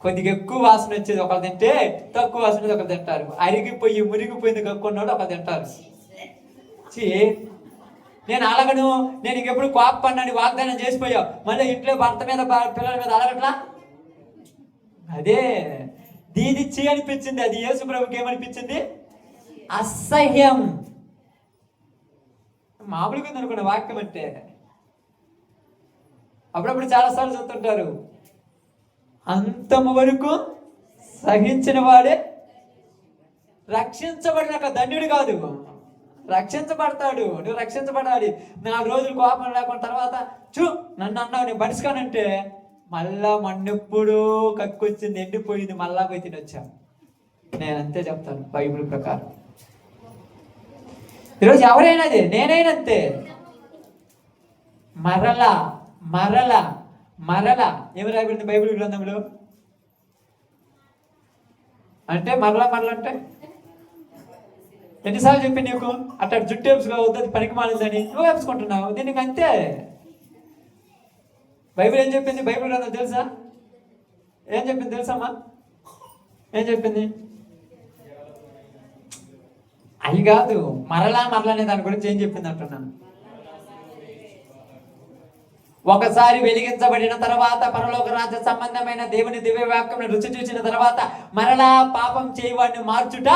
కొద్దిగా ఎక్కువ వాసన వచ్చేది ఒకరు తింటే, తక్కువ వాసన ఒకరు తింటారు. అరిగిపోయి మురిగిపోయింది కక్కున్నాడు ఒకరు తింటారు. నేను అలగను, నేను ఇంకెప్పుడు కోపపడినని వాగ్దానం చేసిపోయావు, మళ్ళీ ఇంట్లో భర్త మీద పిల్లల మీద అలగట్లా? అదే దీనిచ్చి అనిపించింది. అది యేసు ప్రభుకి ఏమనిపించింది? అసహ్యం. మామూలుగా ఉంది అనుకున్న వాక్యం అంటే. అప్పుడప్పుడు చాలాసార్లు చూస్తుంటారు, అంతము వరకు సహించిన వాడే రక్షించబడిన ధన్యుడు కాదు, రక్షించబడతాడు. నువ్వు రక్షించబడాలి. 4 రోజులు కోపం లేకుండా తర్వాత నన్ను అన్నావు నేను బడిసుకానంటే మళ్ళా మన్నెప్పుడు కక్కొచ్చింది, ఎండిపోయింది, మళ్ళా పోయి తినొచ్చా. నేను అంతే చెప్తాను బైబిల్ ప్రకారం. ఈరోజు ఎవరైనా అదే, నేనైనంతే. మరలా మరలా మరలా ఏమి రాయబడింది బైబిల్ గ్రంథంలో అంటే? మరలా మరలా అంటే ఎన్నిసార్లు చెప్పి నీకు అట్లా జుట్టు వేపుసుకోవద్దు, అది పనికి మాలిందని నువ్వు వేపుకుంటున్నావు. దీనికి అంతే. బైబిల్ ఏం చెప్పింది? బైబిల్ గ్రంథం తెలుసా? ఏం చెప్పింది తెలుసమ్మా? ఏం చెప్పింది? అవి కాదు, మరలా మరలా అనే దాని గురించి ఏం చెప్పింది అంటున్నాను. ఒకసారి వెలిగించబడిన తర్వాత, పరలోక రాజ్య సంబంధమైన దేవుని దివ్య వాక్యం రుచి చూసిన తర్వాత మరలా పాపం చేయవాడిని మార్చుట.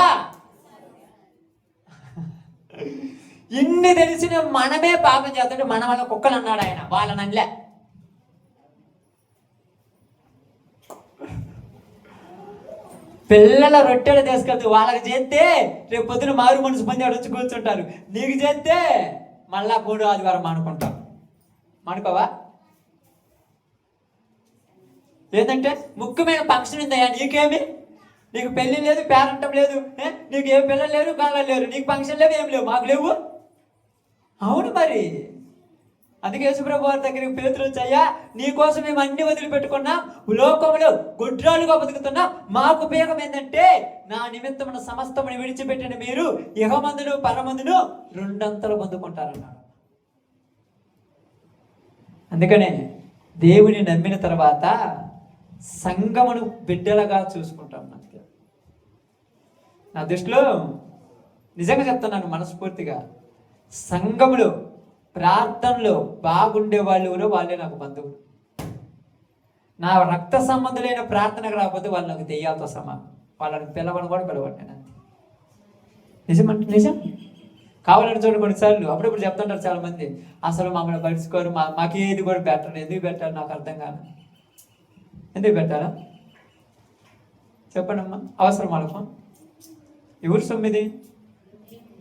ఇన్ని తెలిసిన మనమే పాపం చేస్తుంటే మన వల్ల కుక్కలు అన్నాడు ఆయన, వాళ్ళని అనలే. పిల్లల రొట్టెలు తీసుకెళ్తూ వాళ్ళకి చేస్తే రేపు పొద్దున మారు మనసు పొంది వచ్చి కూర్చుంటారు. నీకు చేస్తే మళ్ళా 3వ ఆదివారం మానుకుంటాం. మానుకోవా? ఏంటంటే ముఖ్యమైన ఫంక్షన్ ఉందయ్యా, నీకేమి? నీకు పెళ్లి లేదు, పేరంటం లేదు, నీకు ఏ పిల్లలు లేరు, పిల్లలు లేరు, నీకు ఫంక్షన్ లేవు, ఏం లేవు, మాకు లేవు. అవును మరి. అందుకే యేసుప్రభు వారి దగ్గరికి పేతురు వచ్చాయా, నీకోసం మేము అన్ని వదిలిపెట్టుకున్నాం, లోకంలో గుడ్రాలుగా బతుకుతున్నాం, మాకు ఉపయోగం ఏంటంటే నా నిమిత్తమున సమస్తమును విడిచిపెట్టిన మీరు ఇహమందును పరమందును 2 అంతలు పొందుకుంటారన్నాడు. అందుకనే దేవుని నమ్మిన తర్వాత సంఘమును బిడ్డలుగా చూసుకుంటాం. నా దృష్టిలో నిజంగా చెప్తున్నాను మనస్ఫూర్తిగా, సంఘములో ప్రార్థనలో బాగుండే వాళ్ళు వాళ్ళే నాకు బంధువులు. నా రక్త సంబంధులైన ప్రార్థనకు రాకపోతే వాళ్ళు నాకు దెయ్యాలతో సమానం. వాళ్ళని పిలవను కూడా పిలవండి. నిజం అంటే నిజం. కావాలని చూడండి కొన్నిసార్లు అప్పుడప్పుడు చెప్తుంటారు చాలా మంది, అసలు మమ్మల్ని పడుచుకోరు, మాకు ఏది కూడా పెట్టరు. ఎందుకు పెట్టారు నాకు అర్థం కాదు. ఎందుకు పెట్టారా చెప్పండి అమ్మా? అవసరం వాళ్ళకు? ఎవరు సొమ్మిది?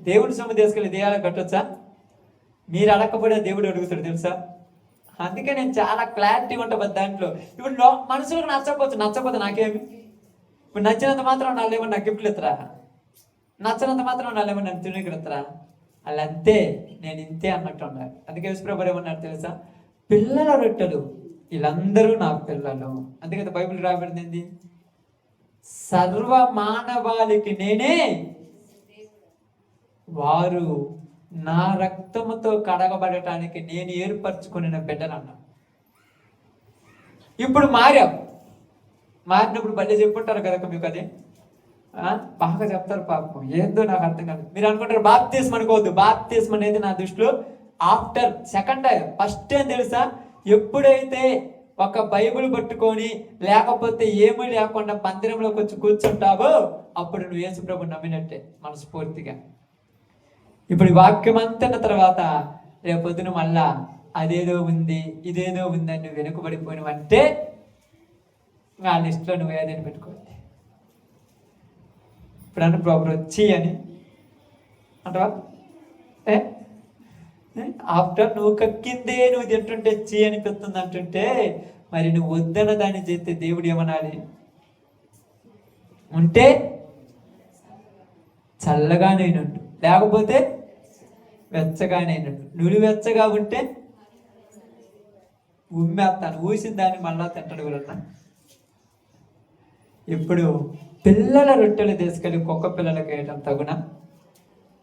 దేవుడి సొమ్ము తీసుకెళ్ళి దేయాలకు కట్టొచ్చా? మీరు అడగకపోతే దేవుడు అడుగుతాడు తెలుసా? అందుకే నేను చాలా క్లారిటీ ఉంటా దాంట్లో. ఇప్పుడు మనుషులకు నచ్చకపోతే నాకేమి? ఇప్పుడు నచ్చినంత మాత్రం వాళ్ళు ఏమన్నా గిఫ్ట్లు ఇస్తారా? నచ్చినంత మాత్రం వాళ్ళు ఏమన్నా తినకి ఇస్తారా? వాళ్ళు అంతే, నేను ఇంతే అన్నట్టు ఉన్నారు. అందుకే యేసుప్రభువు ఏమన్నారు తెలుసా? పిల్లల రొట్టెలు, వీళ్ళందరూ నా పిల్లలు. అందుకే బైబిల్ రాబడింది ఏంది? సర్వ మానవాళికి నేనే వారు నా రక్తముతో కడగబడటానికి నేను ఏర్పరచుకున్న బిడ్డలన్నా. ఇప్పుడు మారినప్పుడు బల్లే చెప్పుంటారు కదా మీకు. అది బాగా చెప్తారు పాపం, ఏందో నాకు అర్థం కాదు. మీరు అనుకుంటారు బాప్తిస్మ అనుకోవద్దు. బాప్తిస్మ అనేది నా దృష్టిలో ఆఫ్టర్ సెకండ్ టైం. ఫస్ట్ ఏం తెలుసా? ఎప్పుడైతే ఒక బైబిల్ పట్టుకొని లేకపోతే ఏమీ లేకుండా మందిరంలోకి వచ్చి కూర్చుంటావో అప్పుడు నువ్వు యేసుప్రభుని నమ్మినట్టే మనస్ఫూర్తిగా. ఇప్పుడు ఈ వాక్యం అంతన్న తర్వాత రేపొద్దున మళ్ళా అదేదో ఉంది ఇదేదో ఉందని నువ్వు వెనుకబడిపోయినవంటే ఆ లిస్టులో నువ్వు ఏదైనా పెట్టుకోవాలి. ఇప్పుడు అన్న ప్రాబ్లం వచ్చి అని అంటవా? ఆఫ్టర్ నువ్వు కక్కిందే నువ్వు తింటుంటే చీ అనిపిస్తుంది అంటుంటే మరి నువ్వు వద్దన్న దాన్ని చేస్తే దేవుడు ఏమనాలి? ఉంటే చల్లగానైనట్టు, లేకపోతే వెచ్చగానైనట్టు. నువ్వు వెచ్చగా ఉంటే ఉమ్మేస్తాను, ఊసిన దాన్ని మళ్ళా తింటాడు ఎవరన్నా. ఇప్పుడు పిల్లల రొట్టెలు తీసుకెళ్ళి కుక్క పిల్లలకి వేయటం తగునా?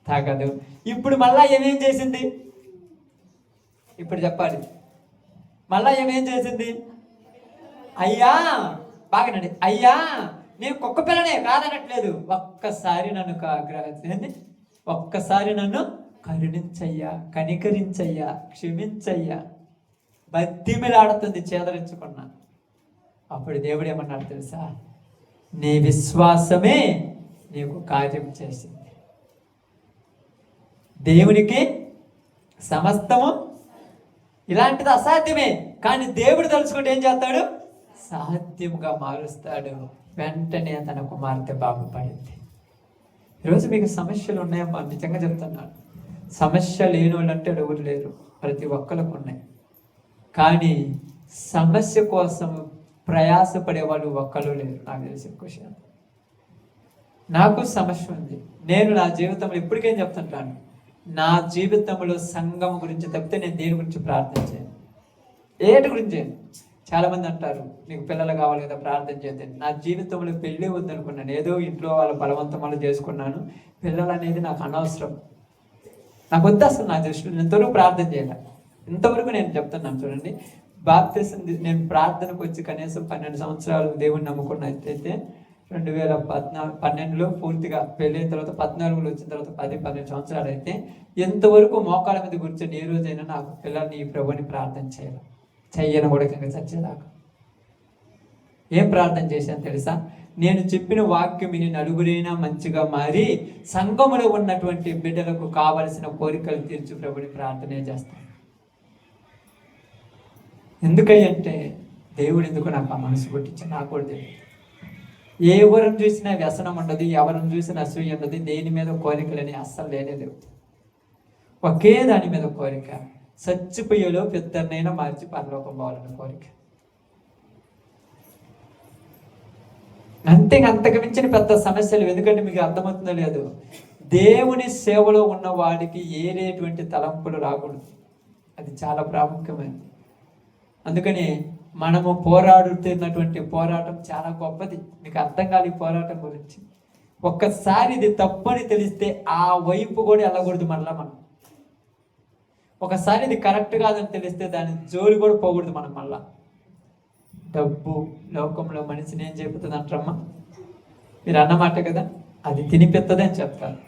తాగదు. ఇప్పుడు మళ్ళా ఏమేం చేసింది? ఇప్పుడు చెప్పాలి. మళ్ళా ఏమేం చేసింది? అయ్యా బాగానండి, అయ్యా నేను కుక్క పిల్లనే కాదనట్లేదు, ఒక్కసారి నన్ను ఒక్కసారి నన్ను కరుణించయ్యా, కనికరించయ్యా, క్షమించయ్యా, బద్దిమిలాడుతుంది చేదరించుకున్నా. అప్పుడు దేవుడు ఏమన్నాడు తెలుసా? నీ విశ్వాసమే నీకు కార్యం చేసింది. దేవునికి సమస్తము ఇలాంటిది అసాధ్యమే, కానీ దేవుడు తలుచుకుంటే ఏం చేస్తాడు? సాధ్యముగా మారుస్తాడు. వెంటనే తన కుమార్తె బాగుపడింది. ఈరోజు మీకు సమస్యలు ఉన్నాయమ్మా, నిజంగా చెప్తున్నాను. సమస్య లేని వాళ్ళు అంటే ఎవరు లేరు, ప్రతి ఒక్కరికి ఉన్నాయి. కానీ సమస్య కోసం ప్రయాసపడే వాళ్ళు ఒక్కరు లేరు. నాకు తెలిసిన క్వశ్చన్. నాకు సమస్య ఉంది. నేను నా జీవితంలో ఇప్పటికేం చెప్తుంటాను, నా జీవితంలో సంఘం గురించి తప్పితే నేను దేని గురించి ప్రార్థన చేయను, ఏటి గురించి. చాలా మంది అంటారు నీకు పిల్లలు కావాలి కదా ప్రార్థన చేద్దాం. నా జీవితంలో పెళ్ళి వద్దనుకున్నాను, ఏదో ఇంట్లో వాళ్ళ బలవంతం వల్ల చేసుకున్నాను. పిల్లలు అనేది నాకు అనవసరం, నాకు వద్దు అసలు. నా దృష్టిలో ఇంతవరకు ప్రార్థన చేయాలి. ఇంతవరకు నేను చెప్తున్నాను చూడండి, బాప్తిసం నేను ప్రార్థనకు వచ్చి కనీసం 12 సంవత్సరాలు దేవుని నమ్ముకున్నట్టయితే 2012లో పూర్తిగా పెళ్ళైన తర్వాత 14లో వచ్చిన తర్వాత 10-12 సంవత్సరాలు అయితే ఎంతవరకు మోకాళ్ళ మీద కూర్చొని ఏ రోజైనా నాకు పిల్లల్ని ఈ ప్రభుని ప్రార్థన చెయ్యను కూడా కింద చచ్చేదాకా. ఏం ప్రార్థన చేశాను తెలుసా? నేను చెప్పిన వాక్యం విని నలుగురైనా మంచిగా మారి సంఘములో ఉన్నటువంటి బిడ్డలకు కావలసిన కోరికలు తీర్చు ప్రభుని ప్రార్థనే చేస్తాను. ఎందుకంటే దేవుడు ఎందుకు నాకు ఆ మనసు పుట్టించి నాకు కూడా తెలియదు. ఎవరిని చూసినా వ్యసనం ఉండదు, ఎవరిని చూసినా అసూయ ఉండదు, దేని మీద కోరికలని అస్సలు లేవు. ఒకే దాని మీద కోరిక, చచ్చిపోయేలో పెద్దనైనా మార్చి పరలోకం పోవాలన్న కోరిక. అంతకు మించిన పెద్ద సమస్యలు. ఎందుకంటే మీకు అర్థమవుతుందో లేదు, దేవుని సేవలో ఉన్న వాడికి ఏరేటువంటి తలంపులు రాకూడదు. అది చాలా ప్రాముఖ్యమైనది. అందుకని మనము పోరాడుతున్నటువంటి పోరాటం చాలా గొప్పది. మీకు అర్థం కాదు ఈ పోరాటం గురించి. ఒక్కసారి ఇది తప్పని తెలిస్తే ఆ వైపు కూడా వెళ్ళకూడదు. మనం ఒకసారి ఇది కరెక్ట్ కాదని తెలిస్తే దాని జోలి కూడా పోకూడదు మనం. మళ్ళా డబ్బు లోకంలో మనిషిని ఏం చెబుతుంది అంటారమ్మా? మీరు అన్నమాట కదా, అది తినిపెత్తది అని చెప్తారు.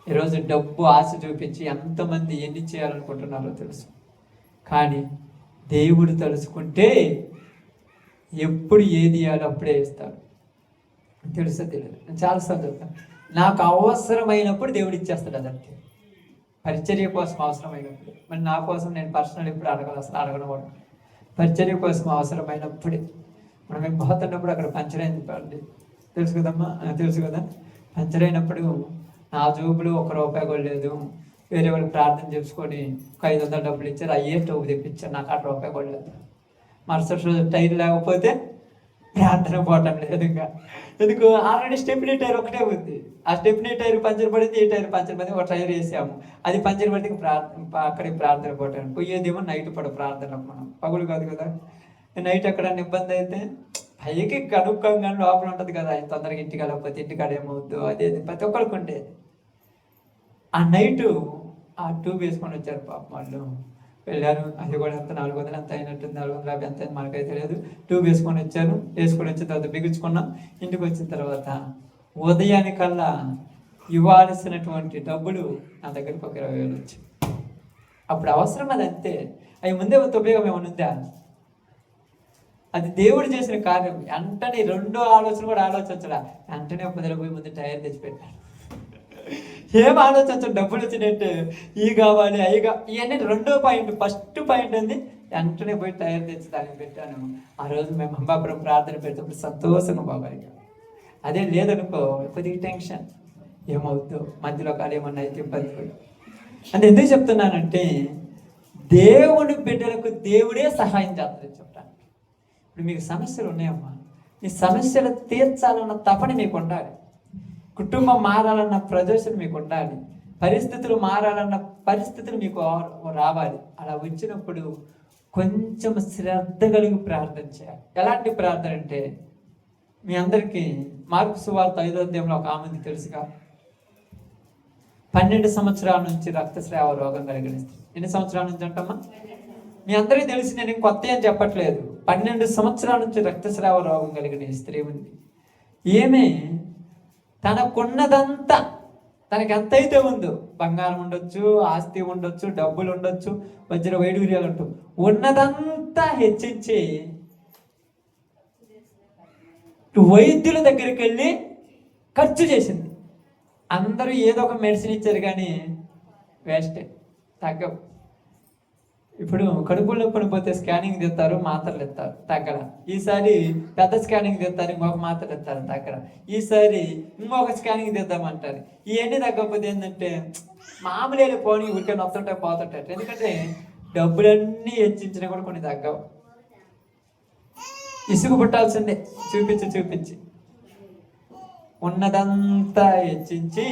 ఈరోజు డబ్బు ఆశ చూపించి ఎంతమంది ఎన్ని చేయాలనుకుంటున్నారో తెలుసు. కానీ దేవుడు తలుచుకుంటే ఎప్పుడు ఏది ఇవ్వాలో అప్పుడే ఇస్తాడు. తెలుసా తెలియదు? నేను చాలాసార్లు చెప్తాను, నాకు అవసరమైనప్పుడు దేవుడు ఇచ్చేస్తాడు. అదంతే. పరిచర్య కోసం అవసరమైనప్పుడు. మరి నా కోసం నేను పర్సనల్ ఇప్పుడు అసలు అడగను కూడా. పరిచర్య కోసం అవసరమైనప్పుడే మనం మేము పోతున్నప్పుడు అక్కడ పంచర్ అయింది తెలుసు కదమ్మా, తెలుసు కదా. పంచర్ అయినప్పుడు నా జోబులు ₹1 కూడా లేదు. వేరే వాళ్ళు ప్రార్థన చేసుకొని ఒక 500 డబ్బులు ఇచ్చారు, అయ్యే స్టవ్ తెప్పించారు, నాకు ₹1 కూడా లేదు. మరుసటి రోజు టైర్ లేకపోతే ప్రార్థన పోవటం లేదు. ఇంకా ఎందుకు, ఆల్రెడీ స్టెప్నీ టైర్ ఒకటే ఉంది. ఆ స్టెప్నీ టైర్ పంచర్ పడింది, ఈ టైర్ పంచర్ పడింది, ఒక టైర్ వేసాము, అది పంచర్ పడితే అక్కడికి ప్రార్థన పోవటాను. పోయేదేమో నైట్ ప్రార్థన, మనం పగులు కాదు కదా. నైట్ ఎక్కడన్నా ఇబ్బంది అయితే పైకి కనుక్కోగానే లోపల ఉంటుంది కదా, తొందరగా ఇంటికి వెళ్ళకపోతే ఇంటికాడ ఏమవుద్దు, అదే ప్రతి ఒక్కరికి ఉండేది. ఆ నైటు ఆ ట్యూబ్ వేసుకొని వచ్చారు పాపం వాళ్ళు. వెళ్ళారు, అది కూడా ఎంత 400 ఎంత అయినట్టుంది, 450 ఎంత అయింది మనకైతే తెలియదు. ట్యూబ్ వేసుకొని వచ్చారు. వేసుకొని వచ్చిన తర్వాత బిగించుకున్నాం. ఇంటికి వచ్చిన తర్వాత ఉదయానికల్లా ఇవ్వాల్సినటువంటి డబ్బులు నా దగ్గరకు ఒక 20,000 వచ్చాయి. అప్పుడు అవసరం, అది అంతే. అవి ముందే ఉపయోగం ఏమైనా ఉందా? అది దేవుడు చేసిన కార్యం. వెంటనే రెండో ఆలోచన కూడా ఆలోచించడా, వెంటనే పోయి ముందు టైర్ తెచ్చిపెట్టాను. ఏం ఆలోచించు, డబ్బులు వచ్చినట్టు ఇవి కావాలి అవి ఇవన్నీ రెండో పాయింట్. ఫస్ట్ పాయింట్ అంది వెంటనే పోయి టైర్ తెచ్చి దానికి పెట్టాను. ఆ రోజు మేము అంబాపురం ప్రార్థన పెడుతున్నప్పుడు సంతోషంగా బాగా. అదే లేదనుకో కొద్దిగా టెన్షన్, ఏమవుతుందో, మధ్యలో కాదు ఏమన్నా అయితే ఇబ్బంది పడి. అంటే ఎందుకు చెప్తున్నానంటే దేవుని బిడ్డలకు దేవుడే సహాయం చేస్తాడని చెప్తాను. ఇప్పుడు మీకు సమస్యలు ఉన్నాయమ్మా, ఈ సమస్యలు తీర్చాలన్న తపన మీకు ఉండాలి. కుటుంబం మారాలన్న ప్రదర్శన మీకు ఉండాలి. పరిస్థితులు మారాలన్న పరిస్థితులు మీకు రావాలి. అలా వచ్చినప్పుడు కొంచెం శ్రద్ధ కలిగి ప్రార్థన చేయాలి. ఎలాంటి ప్రార్థన అంటే, మీ అందరికీ మార్కు సువార్త 5వ అధ్యాయంలో ఒక ఆమెది తెలుసుగా. 12 సంవత్సరాల నుంచి రక్తస్రావ రోగం కలిగిన స్త్రీ. ఎన్ని సంవత్సరాల నుంచి అంటమ్మా? మీ అందరికీ తెలిసి నేను కొత్త ఏం చెప్పట్లేదు. 12 సంవత్సరాల నుంచి రక్తస్రావ రోగం కలిగిన స్త్రీ ఉంది. ఏమే తనకున్నదంతా, తనకి ఎంతైతే ఉందో, బంగారం ఉండొచ్చు, ఆస్తి ఉండొచ్చు, డబ్బులు ఉండొచ్చు, వజ్ర వైడూర్యాలు ఉంటూ ఉన్నదంతా హెచ్చించి వైద్యుల దగ్గరికి వెళ్ళి ఖర్చు చేసింది. అందరూ ఏదో ఒక మెడిసిన్ ఇచ్చారు కానీ వేస్టే, తగ్గవు. ఇప్పుడు కడుపులో నొప్పి పోతే స్కానింగ్ తెస్తారు, మాత్రలు ఇస్తారు, తగ్గర. ఈసారి పెద్ద స్కానింగ్ తెస్తారు, ఇంకొక మాత్రలు ఇస్తారు, తగ్గర. ఈసారి ఇంకొక స్కానింగ్ తెద్దామంటారు. ఇవన్నీ తగ్గకపోతే ఏంటంటే మామూలు పోనీ ఊరికే నొత్తుంటాయి, పోతుంటాయి. ఎందుకంటే డబ్బులన్నీ హెచ్చించినా కూడా కొన్ని తగ్గవు. ఇసుగు పుట్టాల్సిందే, చూపించి ఉన్నదంతా హెచ్చించి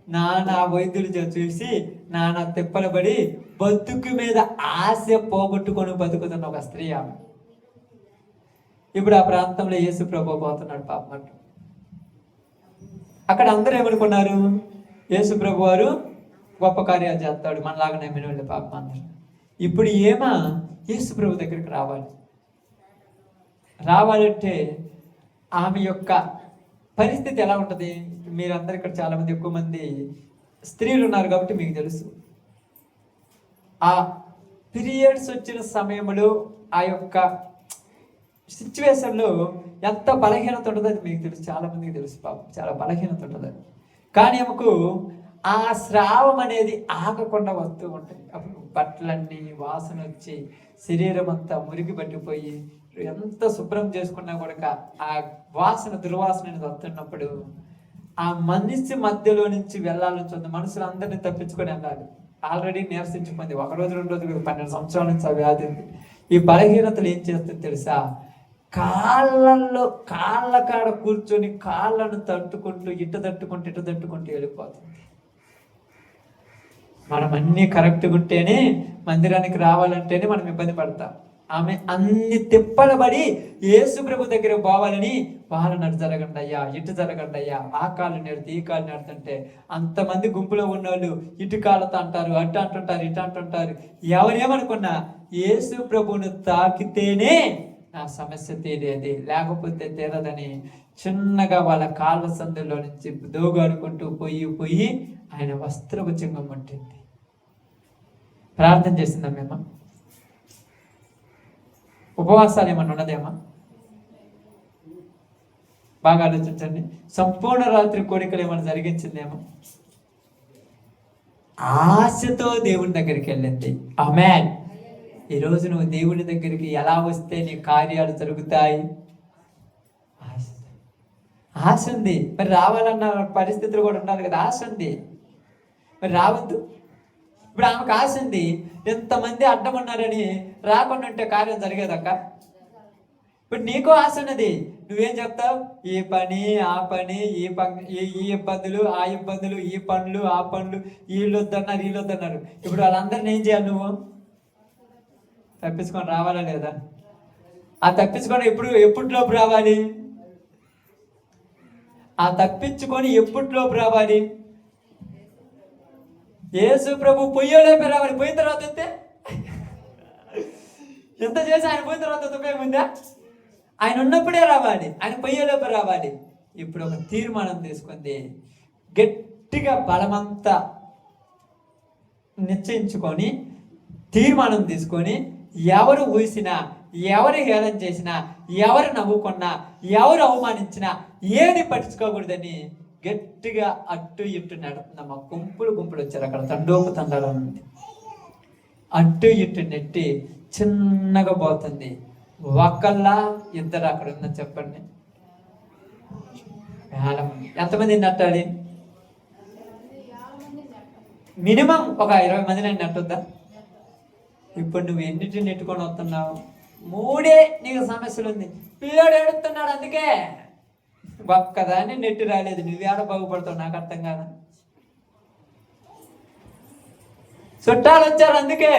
నానా వైద్యులు చూసి నానా తిప్పలబడి బతుకు మీద ఆశ పోగొట్టుకొని బతుకుతున్న ఒక స్త్రీ ఆమె. ఇప్పుడు ఆ ప్రాంతంలో యేసు ప్రభు పోతున్నాడు పాపం. అక్కడ అందరూ ఏమనుకున్నారు, యేసు ప్రభు వారు గొప్ప కార్యాలు చేస్తాడు, మనలాగా నమ్మిన వాళ్ళు పాపం అందరు. ఇప్పుడు ఏమా యేసు ప్రభు దగ్గరికి రావాలంటే ఆమె యొక్క పరిస్థితి ఎలా ఉంటుంది? మీరందరూ ఇక్కడ చాలా మంది, ఎక్కువ మంది స్త్రీలు ఉన్నారు కాబట్టి మీకు తెలుసు. ఆ పీరియడ్స్ వచ్చిన సమయంలో ఆ యొక్క సిచ్యువేషన్లో ఎంత బలహీనత ఉంటుందో అది మీకు తెలుసు, చాలా మందికి తెలుసు. పాపం చాలా బలహీనత ఉంటుంది. కానీ ఆమెకు ఆ స్రావం అనేది ఆగకుండా వస్తూ ఉంటుంది. అప్పుడు బట్టలన్నీ వాసన వచ్చి శరీరం అంతా మురిగి పట్టిపోయి ఎంత శుభ్రం చేసుకున్నా కూడా ఆ వాసన, దుర్వాసన అనేది వస్తున్నప్పుడు ఆ మనిషి మధ్యలో నుంచి వెళ్ళాలని చూద్దాం. మనుషులందరినీ తప్పించుకొని వెళ్ళాలి. ఆల్రెడీ నీరసించిపోయింది, 1 రోజు 2 రోజులు 12 సంవత్సరాల నుంచి ఆ వ్యాధి ఉంది. ఈ బలహీనతలు ఏం చేస్తుంది తెలుసా? కాళ్ళ కాడ కూర్చొని కాళ్ళను తట్టుకుంటూ ఇటు తట్టుకుంటూ వెళ్ళిపోతుంది. మనం అన్నీ కరెక్ట్గా ఉంటేనే, మందిరానికి రావాలంటేనే మనం ఇబ్బంది పడతాం. ఆమె అన్ని తిప్పలబడి యేసు ప్రభు దగ్గర పోవాలని వాళ్ళు నడు జరగండి అయ్యా, ఇటు జరగండి అయ్యా, ఆ కాళ్ళు నేడుతూ ఈ కాళ్ళు నేడుతుంటే అంతమంది గుంపులో ఉన్నవాళ్ళు ఇటు కాళ్ళతో అంటారు, అటు అంటుంటారు, ఇటు అంటుంటారు. ఎవరేమనుకున్నా యేసు ప్రభువును తాకితేనే నా సమస్య తీరేది, లేకపోతే తీరదని చిన్నగా వాళ్ళ కాళ్ళ సందులో నుంచి దోగాడుకుంటూ పోయి ఆయన వస్త్రపు చింగం పట్టింది. ప్రార్థన చేసిందా మేము? ఉపవాసాలు ఏమన్నా ఉన్నదేమా? బాగా ఆలోచించండి. సంపూర్ణ రాత్రి కోరికలు ఏమైనా జరిగించిందేమో? ఆశతో దేవుని దగ్గరికి వెళ్ళింది. ఆమేన్. ఈరోజు నువ్వు దేవుని దగ్గరికి ఎలా వస్తే నీ కార్యాలు జరుగుతాయి? ఆశ ఉంది. మరి రావాలన్న పరిస్థితులు కూడా ఉండాలి కదా. ఆశ ఉంది, మరి రావద్దు. ఇప్పుడు ఆమెకు ఆశ ఉంది, ఎంతమంది అడ్డం ఉన్నారని రాకుండా ఉంటే కార్యం జరిగేదక్క. ఇప్పుడు నీకు ఆశ ఉన్నది, నువ్వేం చెప్తావు? ఈ పని ఆ పని, ఈ ఇబ్బందులు ఆ ఇబ్బందులు, ఈ పనులు ఆ పనులు, వీళ్ళు వద్దన్నారు. ఇప్పుడు వాళ్ళందరినీ ఏం చేయాలి? నువ్వు తప్పించుకొని రావాలా లేదా? ఆ తప్పించుకొని ఎప్పటిలోపు రావాలి? ఆ తప్పించుకొని ఎప్పటిలోపు రావాలి? యేసు ప్రభు పొయ్యేలోపే రావాలి. పోయిన తర్వాత వస్తే ఎంత చేసి ఆయన పోయిన తర్వాత ఉపయోగముందా? ఆయన ఉన్నప్పుడే రావాలి, ఆయన పొయ్యేలోపే రావాలి. ఇప్పుడు ఒక తీర్మానం తీసుకుంది, గట్టిగా బలమంతా నిశ్చయించుకొని తీర్మానం తీసుకొని, ఎవరు ఊసినా, ఎవరు హేళన చేసినా, ఎవరు నవ్వుకున్నా, ఎవరు అవమానించినా ఏది పట్టించుకోకూడదని గట్టిగా అట్టు ఇట్టు నడుపుతున్నామా. గుంపులు వచ్చారు, అక్కడ తండాలు ఉంది. అట్టు ఇట్టు నెట్టి చిన్నగా పోతుంది. ఒకళ్ళ ఇద్దరు అక్కడ ఉందని చెప్పండి. ఎంతమంది నెట్టాలి? మినిమం ఒక 20 మందిని నెట్టొద్దా? ఇప్పుడు నువ్వు ఎన్నిటిని నెట్టుకొని వస్తున్నావు? 3 నీకు సమస్యలు ఉంది. పిల్లోడు ఏడుస్తున్నాడు, అందుకే ఒక్కదాన్ని నెట్టి రాలేదు. నువ్వేడ బాగుపడతావు నాకు అర్థం కాదా? చుట్టాలు వచ్చారు, అందుకే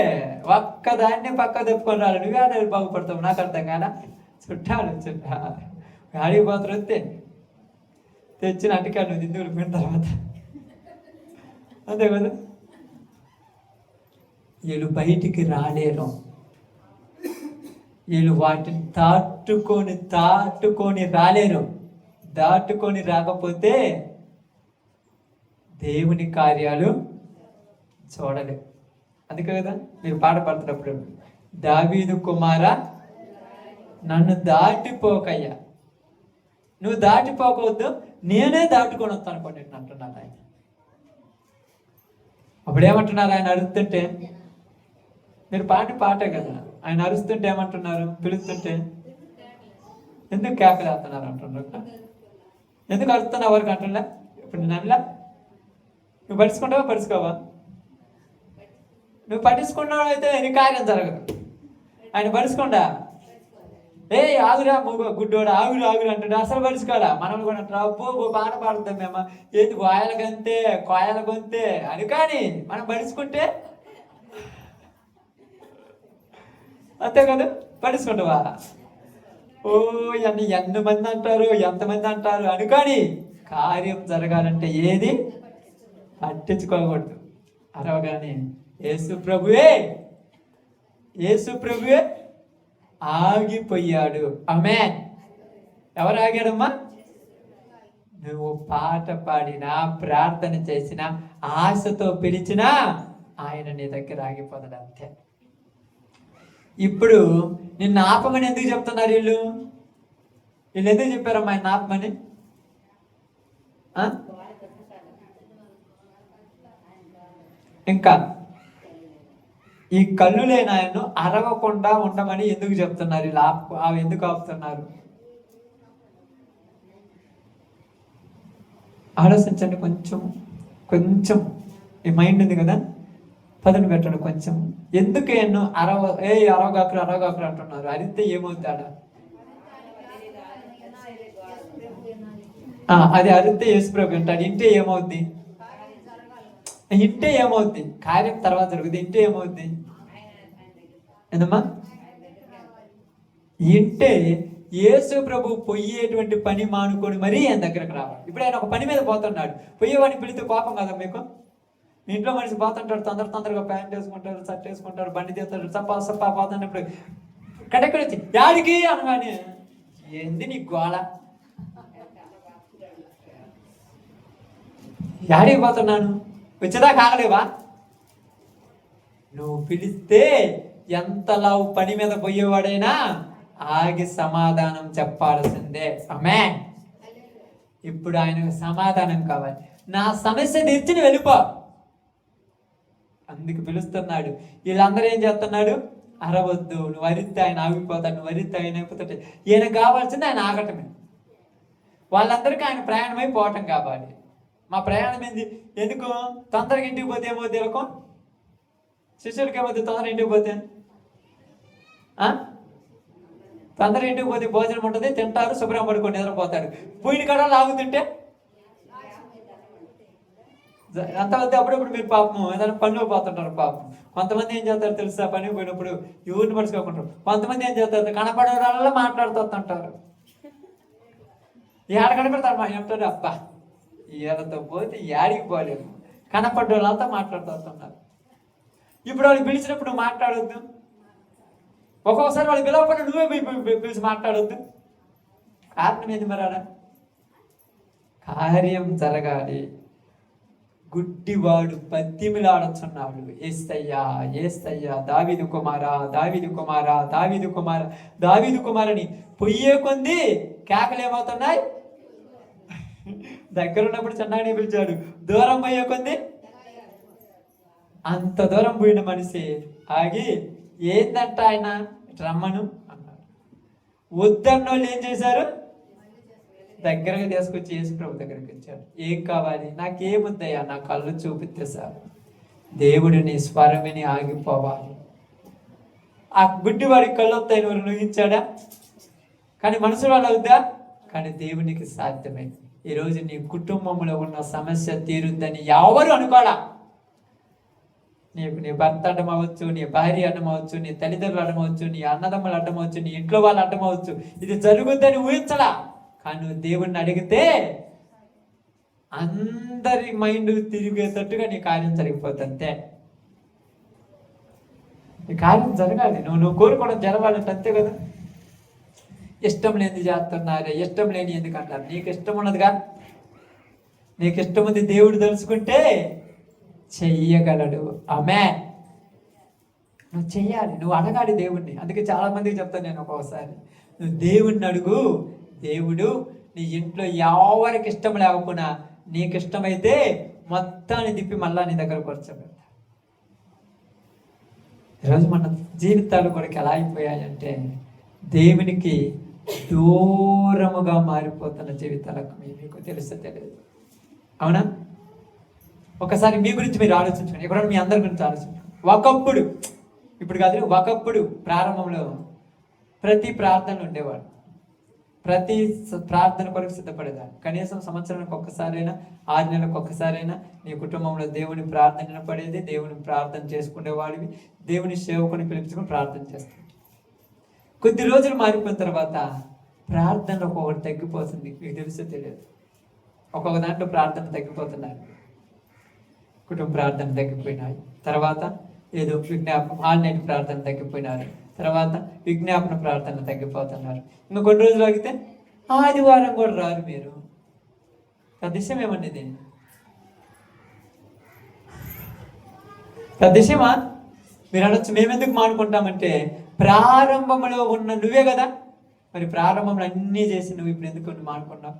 ఒక్కదాన్ని పక్క తెప్పుకొని రాలి. నువ్వేడ బాగుపడతావు నాకు అర్థం కాదా? చుట్టాలు గాడికి పోతారు, వస్తే తెచ్చిన అటుకా నువ్వు దిందులు పోయిన తర్వాత అంతే కదా. వీళ్ళు బయటికి రాలేరు, వీళ్ళు వాటిని దాటుకొని రాలేరు. దాటుకొని రాకపోతే దేవుని కార్యాలు చూడలేవు. అందుకే కదా మీరు పాట పాడుతున్నప్పుడు, దావీదు కుమారా నన్ను దాటిపోకయ్యా, నువ్వు దాటిపోకవద్దు, నేనే దాటుకొని వస్తాను అనుకోండి అంటున్నారు ఆయన. అప్పుడు ఏమంటున్నారు ఆయన అరుస్తుంటే? మీరు పాటే కదా, ఆయన అరుస్తుంటే ఏమంటున్నారు? పిలుస్తుంటే ఎందుకు కేకలేస్తున్నారు అంటున్నారు. ఎందుకు అరుస్తున్నావు వరకు అంటున్నా? ఇప్పుడు నేను అనలా, నువ్వు పట్టించుకుంటావా పట్టించుకోవా? నువ్వు పట్టించుకున్నావు అయితే నీ కార్యం జరగదు. ఆయన పడుచుకోండా, ఆగురా గుడ్డోడు ఆగురు అంటుండే, అసలు పడుచుకోవాలా. మనం కూడా అబ్బో పాట పాడుతాం మేము, ఏది కోయల గొంతే అని. కానీ మనం పడుచుకుంటే అంతే కదా, పడుచుకుంటావా? ఎంతమంది అంటారు అని. కానీ కార్యం జరగాలంటే ఏది పట్టించుకోకూడదు. అరవగానే యేసు ప్రభువే ఆగిపోయాడు. ఆమేన్. ఎవరు ఆగాడమ్మా? నువ్వు పాట పాడినా, ప్రార్థన చేసినా, ఆశతో పిలిచినా ఆయన నీ దగ్గర ఆగిపోతాడు, అంతే. ఇప్పుడు నిన్ను ఆపమని ఎందుకు చెప్తున్నారు వీళ్ళు ఎందుకు చెప్పారమ్మా ఆయన ఆపమని? ఇంకా ఈ కళ్ళు లేని ఆయన్ను అరవకుండా ఉండమని ఎందుకు చెప్తున్నారు వీళ్ళు? అవి ఎందుకు ఆపుతున్నారు? ఆలోచించండి కొంచెం. ఈ మైండ్ ఉంది కదా, పదును పెట్టండి కొంచెం. ఎందుకు ఎన్నో అరవగాకులు అంటున్నారు? అరిస్తే ఏమవుతుంది ఆడ? అది అరిస్తే యేసు ప్రభు అంటాడు. ఇంటే ఏమవుద్ది? కార్యం తర్వాత జరుగుతుంది. ఇంటే ఏమవుద్ది? ఏందమ్మా? ఇంటే యేసు ప్రభు పోయేటువంటి పని మానుకొని మరీ ఆయన దగ్గరకు రావాలి. ఇప్పుడు ఆయన ఒక పని మీద పోతున్నాడు, పోయేవాడిని పిలితే కోపం కదా మీకు? మీ ఇంట్లో మనిషి పోతుంటాడు, తొందరగా ప్యాంట్ వేసుకుంటారు, షర్ట్ వేసుకుంటారు, బండి తీస్తాడు, సప్పా పోతున్నప్పుడు కడెక్కడ వచ్చి యాడికి అనగానే ఏంది నీ గోళ? యాడికి పోతున్నాను, వచ్చేదా కాగలేవా? నువ్వు పిలిస్తే ఎంతలా పని మీద పోయేవాడైనా ఆగి సమాధానం చెప్పాల్సిందే. ఆమేన్. ఇప్పుడు ఆయనకు సమాధానం కావాలి. నా సమస్య తీర్చి వెళ్ళిపో. అందుకు పిలుస్తున్నాడు. వీళ్ళందరూ ఏం చేస్తున్నాడు? అరవద్దు, నువ్వు అరిస్తే ఆయన ఆగిపోతాడు, నువ్వు అరిస్తే ఆయన అయిపోతాడు. ఈయన కావాల్సింది ఆయన ఆగటమే. వాళ్ళందరికీ ఆయన ప్రయాణమై పోవటం కావాలి. మా ప్రయాణం ఏంది? ఎందుకు? తొందరగా ఇంటికి పోతే ఏమో తిరగం, శిష్యులకి ఏమవుతుంది? తొందరగా ఇంటికి పోతే తొందరగా ఇంటికి పోతే భోజనం ఉంటుంది, తింటారు, శుభ్రం పడుకొని నిద్రపోతాడు. పోయిన కాడ లాగుతుంటే అంత వద్ద అప్పుడప్పుడు మీరు పాపం ఏదైనా పనిలో పోతుంటారు. పాపం కొంతమంది ఏం చేస్తారు తెలుసా? పనికి పోయినప్పుడు ఎవరిని పడుచుకోకుంటారు. కొంతమంది ఏం చేస్తారు? కనపడే వాళ్ళ మాట్లాడుతుంటారు. ఏడ కనపడతారు మా ఏమిటారు, అబ్బా ఈయనతో పోతే ఏడికి పోలేము, కనపడ్డ వాళ్ళంతా మాట్లాడుతుంటున్నారు. ఇప్పుడు వాళ్ళు పిలిచినప్పుడు నువ్వు మాట్లాడొద్దు. ఒక్కొక్కసారి వాళ్ళు పిలవకుండా నువ్వే పిలిచి మాట్లాడొద్దు. కారణం ఏంది మరి? ఆడ కార్యం జరగాలి. గుడ్డివాడు పద్యమిలాడుచున్నాడు, ఏస్తయ్యా ఏస్తయ్యా, దావీదు కుమారా దావీదు కుమారా దావీదు కుమార దావీదు కుమారని పొయ్యే కొంది కేకలేమవుతున్నాయి. దగ్గర ఉన్నప్పుడు చిన్నగానే పిలిచాడు, దూరం పోయే కొంది అంత దూరం పోయిన మనిషి ఆగి ఏందంట ఆయన రమ్మను అన్నాడు. వద్దన్న వాళ్ళు ఏం చేశారు? దగ్గరగా తీసుకొచ్చి యేసు ప్రభు దగ్గరికి వచ్చాడు. ఏం కావాలి? నాకేముందయ్యా, నా కళ్ళు చూపిస్తే సార్. దేవుడు నీ స్వరమిని ఆగిపోవాలి. ఆ గుడ్డివాడికి కళ్ళు వస్తాయని ఎవరు ఊహించాడా? కానీ మనుషులు వాళ్ళు అవుద్దా? కానీ దేవునికి సాధ్యమే. ఈరోజు నీ కుటుంబంలో ఉన్న సమస్య తీరుద్దని ఎవరు అనుకోడా. నీకు నీ భర్త అడ్డమవచ్చు, నీ భార్య అడ్డమవచ్చు, నీ తల్లిదండ్రులు అడ్డమవచ్చు, నీ అన్నదమ్ములు అడ్డమవచ్చు, నీ ఇంట్లో వాళ్ళు అడ్డమవచ్చు. ఇది జరుగుద్దని ఊహించలా. కానీ నువ్వు దేవుణ్ణి అడిగితే అందరి మైండ్ తిరిగేటట్టుగా నీ కార్యం జరిగిపోతుంది. అంతే, నీ కార్యం జరగాలి. నువ్వు కోరుకోవడం జరగాలంటే అంతే కదా. ఇష్టం లేని చేస్తున్నారు, ఇష్టం లేని ఎందుకు అంటారు? నీకు ఇష్టం ఉన్నదిగా. నీకు ఇష్టం ఉంది, దేవుడు తెలుసుకుంటే చెయ్యగలడు. ఆమె నువ్వు చెయ్యాలి, నువ్వు అడగాలి దేవుణ్ణి. అందుకే చాలా మందికి చెప్తాను నేను, ఒక్కోసారి నువ్వు దేవుణ్ణి అడుగు. దేవుడు నీ ఇంట్లో ఎవరికి ఇష్టం లేకపోయినా నీకు ఇష్టమైతే మొత్తాన్ని తిప్పి మళ్ళా నీ దగ్గర కూర్చోబెడతా. ఈరోజు మన జీవితాలు కూడా ఎలా అయిపోయాయంటే దేవునికి దూరముగా మారిపోతున్న జీవితాలకు మీకు తెలుసో తెలియదు. అవునా? ఒకసారి మీ గురించి మీరు ఆలోచించండి, ఇక్కడ మీ అందరి గురించి ఆలోచించండి. ఒకప్పుడు, ఇప్పుడు కాదు, ఒకప్పుడు ప్రారంభంలో ప్రతి ప్రార్థనలు ఉండేవాడు. ప్రతి ప్రార్థన కొరకు సిద్ధపడేదాన్ని. కనీసం సంవత్సరానికి ఒక్కసారైనా, 6 నెలలకు ఒక్కసారైనా నీ కుటుంబంలో దేవుని ప్రార్థన పడేది. దేవుని ప్రార్థన చేసుకునేవాడివి. దేవుని సేవకుని పిలిపించుకుని ప్రార్థన చేస్తుంది. కొద్ది రోజులు మారిపోయిన తర్వాత ప్రార్థన ఒక్కొక్కటి తగ్గిపోతుంది. మీకు తెలుసో తెలియదు. ఒక్కొక్క దాంట్లో ప్రార్థన తగ్గిపోతున్నారు. కుటుంబ ప్రార్థన తగ్గిపోయినాయి. తర్వాత ఏదో విజ్ఞాపన ఆన్లైన్ ప్రార్థన తగ్గిపోయినారు. తర్వాత విజ్ఞాపన ప్రార్థన తగ్గిపోతున్నారు. ఇంకా కొన్ని రోజులు ఆగితే ఆదివారం కూడా రారు మీరు. అదిశయం ఏమండి ఇది? అదిశయమా? మీరు అనొచ్చు, మేమెందుకు మానుకుంటామంటే ప్రారంభంలో ఉన్న నువ్వే కదా. మరి ప్రారంభంలో అన్నీ చేసి నువ్వు ఇప్పుడు ఎందుకు మానుకున్నావు?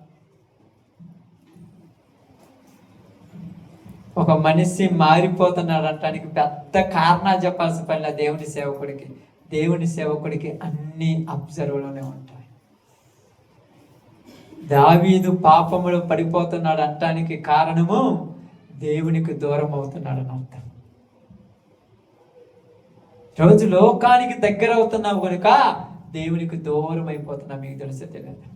ఒక మనిషి మారిపోతున్నాడు అంటానికి పెద్ద కారణాలు చెప్పాల్సిన పనిలా దేవుని సేవకుడికి. దేవుని సేవకుడికి అన్ని అబ్జర్వ్లోనే ఉంటాయి. దావీదు పాపములో పడిపోతున్నాడు అంటానికి కారణము దేవునికి దూరం అవుతున్నాడు అని అర్థం. రోజు లోకానికి దగ్గర అవుతున్నావు కనుక దేవునికి దూరం అయిపోతున్నావు. మీకు తెలిసే తెలియదు.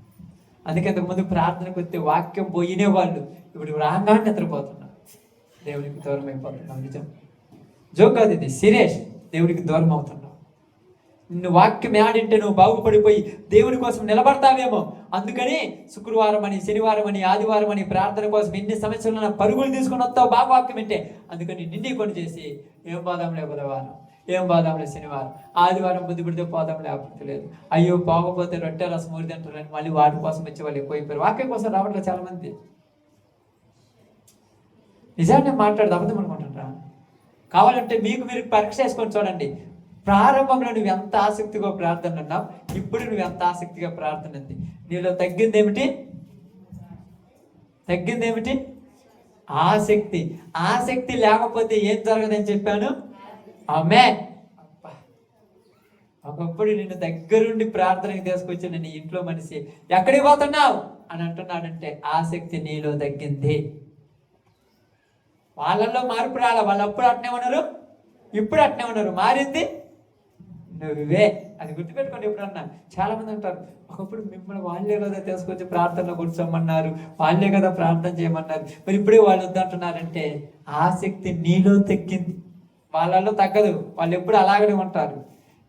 అందుకే ఇంతకుముందు ప్రార్థనకు వస్తే వాక్యం పోయినే వాళ్ళు ఇప్పుడు రాగానే నిద్రపోతున్నారు. దేవునికి దూరం అయిపోతున్నావు. నిజం, జోక్ కాదు ఇది, సీరియస్. దేవునికి దూరం అవుతున్నావు. నిన్ను వాక్యం ఆడింటే నువ్వు బాగుపడిపోయి దేవుడి కోసం నిలబడతావేమో. అందుకని శుక్రవారం అని, శనివారం అని, ఆదివారం అని ప్రార్థన కోసం ఎన్ని సమస్యలు పరుగులు తీసుకొని వస్తావు బాగా వాక్యం అంటే. అందుకని నిన్నే కొని చేసి ఏం బాదాంలే బుధవారం, ఏం బాదాంలే శనివారం, ఆదివారం బుద్ధి పెడితే పోదాం లేకపోతే లేదు. అయ్యో పోకపోతే రొట్టె రసం ఊరి తింటారని మళ్ళీ వాటి కోసం వచ్చే వాళ్ళు ఎక్కువైపోయారు. వాక్యం కోసం రావట్లేదు చాలా మంది. నిజాన్ని మాట్లాడదు, అబద్ధం అనుకుంటారా? కావాలంటే మీకు మీరు పరీక్ష చేసుకొని చూడండి. ప్రారంభంలో నువ్వు ఎంత ఆసక్తిగా ప్రార్థన అన్నావు, ఇప్పుడు నువ్వు ఎంత ఆసక్తిగా ప్రార్థన ఉంది. నీలో తగ్గిందేమిటి? ఆసక్తి. ఆసక్తి లేకపోతే ఏం జరగదని చెప్పాను. ఆమేన్. ఒకప్పుడు నిన్ను దగ్గరుండి ప్రార్థనకి తీసుకొచ్చి నిన్ను ఇంట్లో మనిషి ఎక్కడికి పోతున్నావు అని అంటున్నాడంటే ఆసక్తి నీలో తగ్గింది. వాళ్ళల్లో మార్పు రాలా. వాళ్ళు అప్పుడు అట్నే ఉన్నారు, ఇప్పుడు అట్నే ఉన్నారు. మారింది నువ్వే. అది గుర్తుపెట్టుకోండి. ఎప్పుడన్నా చాలా మంది అంటారు, ఒకప్పుడు మిమ్మల్ని వాళ్ళే కదా తీసుకొచ్చి ప్రార్థనలో కూర్చోమన్నారు, వాళ్ళే కదా ప్రార్థన చేయమన్నారు, మరి ఇప్పుడే వాళ్ళు వద్దంటున్నారంటే ఆసక్తి నీలో తగ్గింది. వాళ్ళలో తగ్గదు. వాళ్ళు ఎప్పుడు అలాగనే ఉంటారు.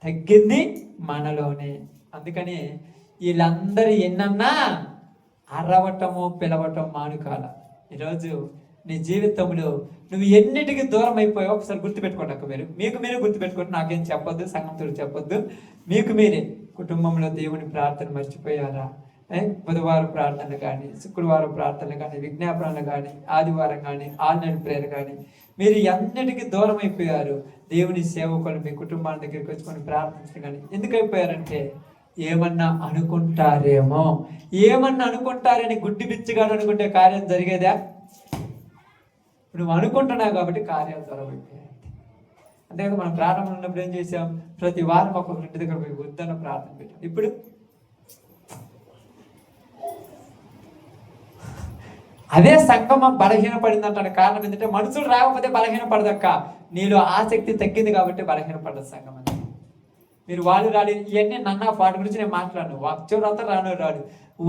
తగ్గింది మనలోనే. అందుకని వీళ్ళందరూ ఎన్నన్నా అరవటము పిలవటం మానుకాల. ఈరోజు నీ జీవితంలో నువ్వు ఎన్నిటికి దూరం అయిపోయావు ఒకసారి గుర్తుపెట్టుకోండి. అక్క మీకు మీరే గుర్తుపెట్టుకోండి. నాకేం చెప్పొద్దు, సంఘంతో చెప్పొద్దు. మీకు మీరే కుటుంబంలో దేవుని ప్రార్థన మర్చిపోయారా? బుధవారం ప్రార్థనలు కానీ, శుక్రవారం ప్రార్థనలు కానీ, విజ్ఞాపనలు కానీ, ఆదివారం కానీ, ఆన్లైన్ ప్రేయర్ కానీ, మీరు అన్నిటికీ దూరం అయిపోయారు. దేవుని సేవకులు మీ కుటుంబాల దగ్గరికి వచ్చుకొని ప్రార్థించడం కానీ ఎందుకు అయిపోయారంటే ఏమన్నా అనుకుంటారేమో. ఏమన్నా అనుకుంటారని గుడ్డి పిచ్చిగాడు అనుకుంటే కార్యం జరిగేదా? నువ్వు అనుకుంటున్నావు కాబట్టి కార్యాలు దూరమైపోయాయి. అంతే కదా. మనం ప్రారంభంలో ఉన్నప్పుడు ఏం చేసాం? ప్రతి వారం ఒక ఇంటి దగ్గర పోయి వద్దన్న ప్రార్థన పెట్టాం. ఇప్పుడు అదే సంగమం బలహీనపడింది అంటాడు. కారణం ఏంటంటే మనుషులు రాకపోతే బలహీనపడదక్క. నీలో ఆసక్తి తగ్గింది కాబట్టి బలహీనపడ్డది సంగమం. మీరు వాళ్ళు రాలి ఇవన్నీ నన్న పాట గురించి నేను మాట్లాడను. చివరంతా రాడు.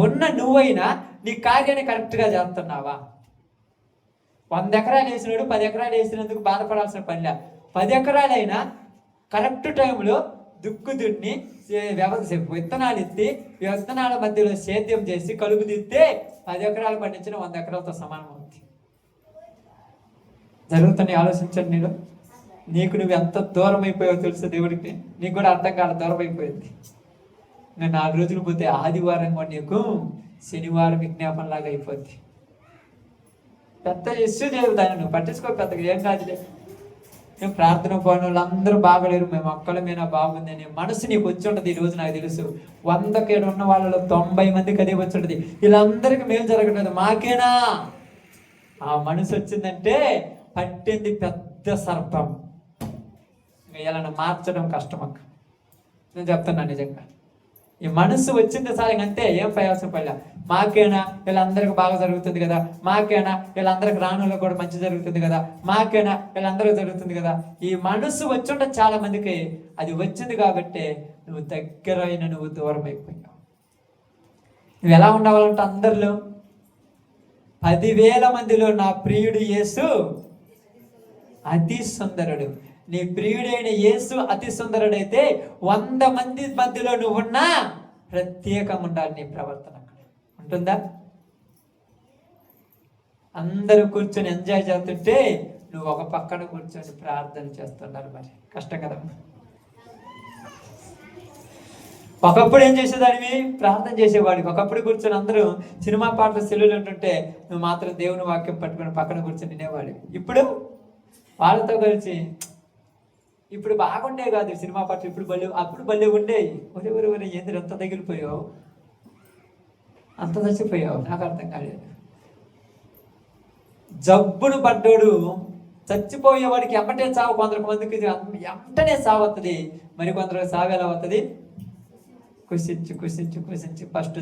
ఉన్న నువ్వైనా నీ కార్యాన్ని కరెక్ట్గా చేస్తున్నావా? 100 ఎకరాలు వేసినాడు 10 ఎకరాలు వేసినందుకు బాధపడాల్సిన పనిలే. 10 ఎకరాలైనా కరెక్ట్ టైంలో దుక్కు దున్ని విత్తనాలు ఎత్తి విత్తనాల మధ్యలో సేద్యం చేసి కలుపు తీస్తే 10 ఎకరాలు పండించిన 100 ఎకరాలతో సమానం అవుతుంది. జరుగుతుంది. ఆలోచించండి. నీకు నువ్వు ఎంత దూరం అయిపోయావో తెలుసు దేవుడికి. నీకు కూడా అర్థం కాదు, దూరం అయిపోయింది. నేను 4 రోజులు పోతే ఆదివారం కూడా నీకు శనివారం విజ్ఞాపన లాగా అయిపోద్ది. పెద్ద ఇష్యూ చేయదు దాన్ని, నువ్వు పట్టించుకో. పెద్దగా ఏం కాదులే. మేము ప్రార్థన పోయిన వాళ్ళు అందరూ బాగలేరు, మేము ఒక్కల మీద బాగుంది అని మనసు నీకు వచ్చి ఉంటుంది. ఈ రోజు నాకు తెలుసు 100 ఉన్న వాళ్ళలో 90 మందికి అదే వచ్చి ఉంటుంది. వీళ్ళందరికీ మేలు జరగట్లేదు, మాకేనా? ఆ మనసు వచ్చిందంటే పట్టింది పెద్ద సర్పం. ఇలా మార్చడం కష్టం అక్క. నేను చెప్తున్నా నిజంగా. ఈ మనసు వచ్చింది సార్ అంతే. ఏం ప్రయాసం పడలే. మాకేనా వీళ్ళందరికీ బాగా జరుగుతుంది కదా, మాకేనా వీళ్ళందరికి రానులో కూడా మంచి జరుగుతుంది కదా, మాకేనా వీళ్ళందరికీ జరుగుతుంది కదా. ఈ మనసు వచ్చుంటే చాలా మందికి అది వచ్చింది కాబట్టి నువ్వు దగ్గరైన నువ్వు దూరం అయిపోయావు. నువ్వు ఎలా ఉండవాలంటే అందరిలో 10,000 మందిలో నా ప్రియుడు యేసు అతి సుందరుడు. నీ ప్రియుడైన యేసు అతి సుందరుడైతే 100 మంది మధ్యలో నువ్వున్నా ప్రత్యేకంగా ఉండాలి నీ ప్రవర్తన. అక్కడ ఉంటుందా? అందరూ కూర్చొని ఎంజాయ్ చేస్తుంటే నువ్వు ఒక పక్కన కూర్చొని ప్రార్థన చేస్తున్నారు. మరి కష్టం కదమ్మా. ఒకప్పుడు ఏం చేసేదానివి? ప్రార్థన చేసేవాడివి. ఒకప్పుడు కూర్చొని అందరూ సినిమా పాటలు సెల్లులు అంటుంటే నువ్వు మాత్రం దేవుని వాక్యం పట్టుకొని పక్కన కూర్చొని వినేవాడివి. ఇప్పుడు వాళ్ళతో కలిసి ఇప్పుడు బాగుండే కాదు సినిమా పాటలు. అప్పుడు బల్లే ఉండేవి. ఒరే ఏంది ఎంత తగిలిపోయావు, అంత చచ్చిపోయావు, నాకు అర్థం కాలేదు. జబ్బును పడ్డాడు చచ్చిపోయేవాడికి ఎమ్మటే చావు. కొంతమందికి వెంటనే సావు వస్తుంది, మరి కొందరికి సావు ఎలా అవుతుంది? కుసించి ఫస్ట్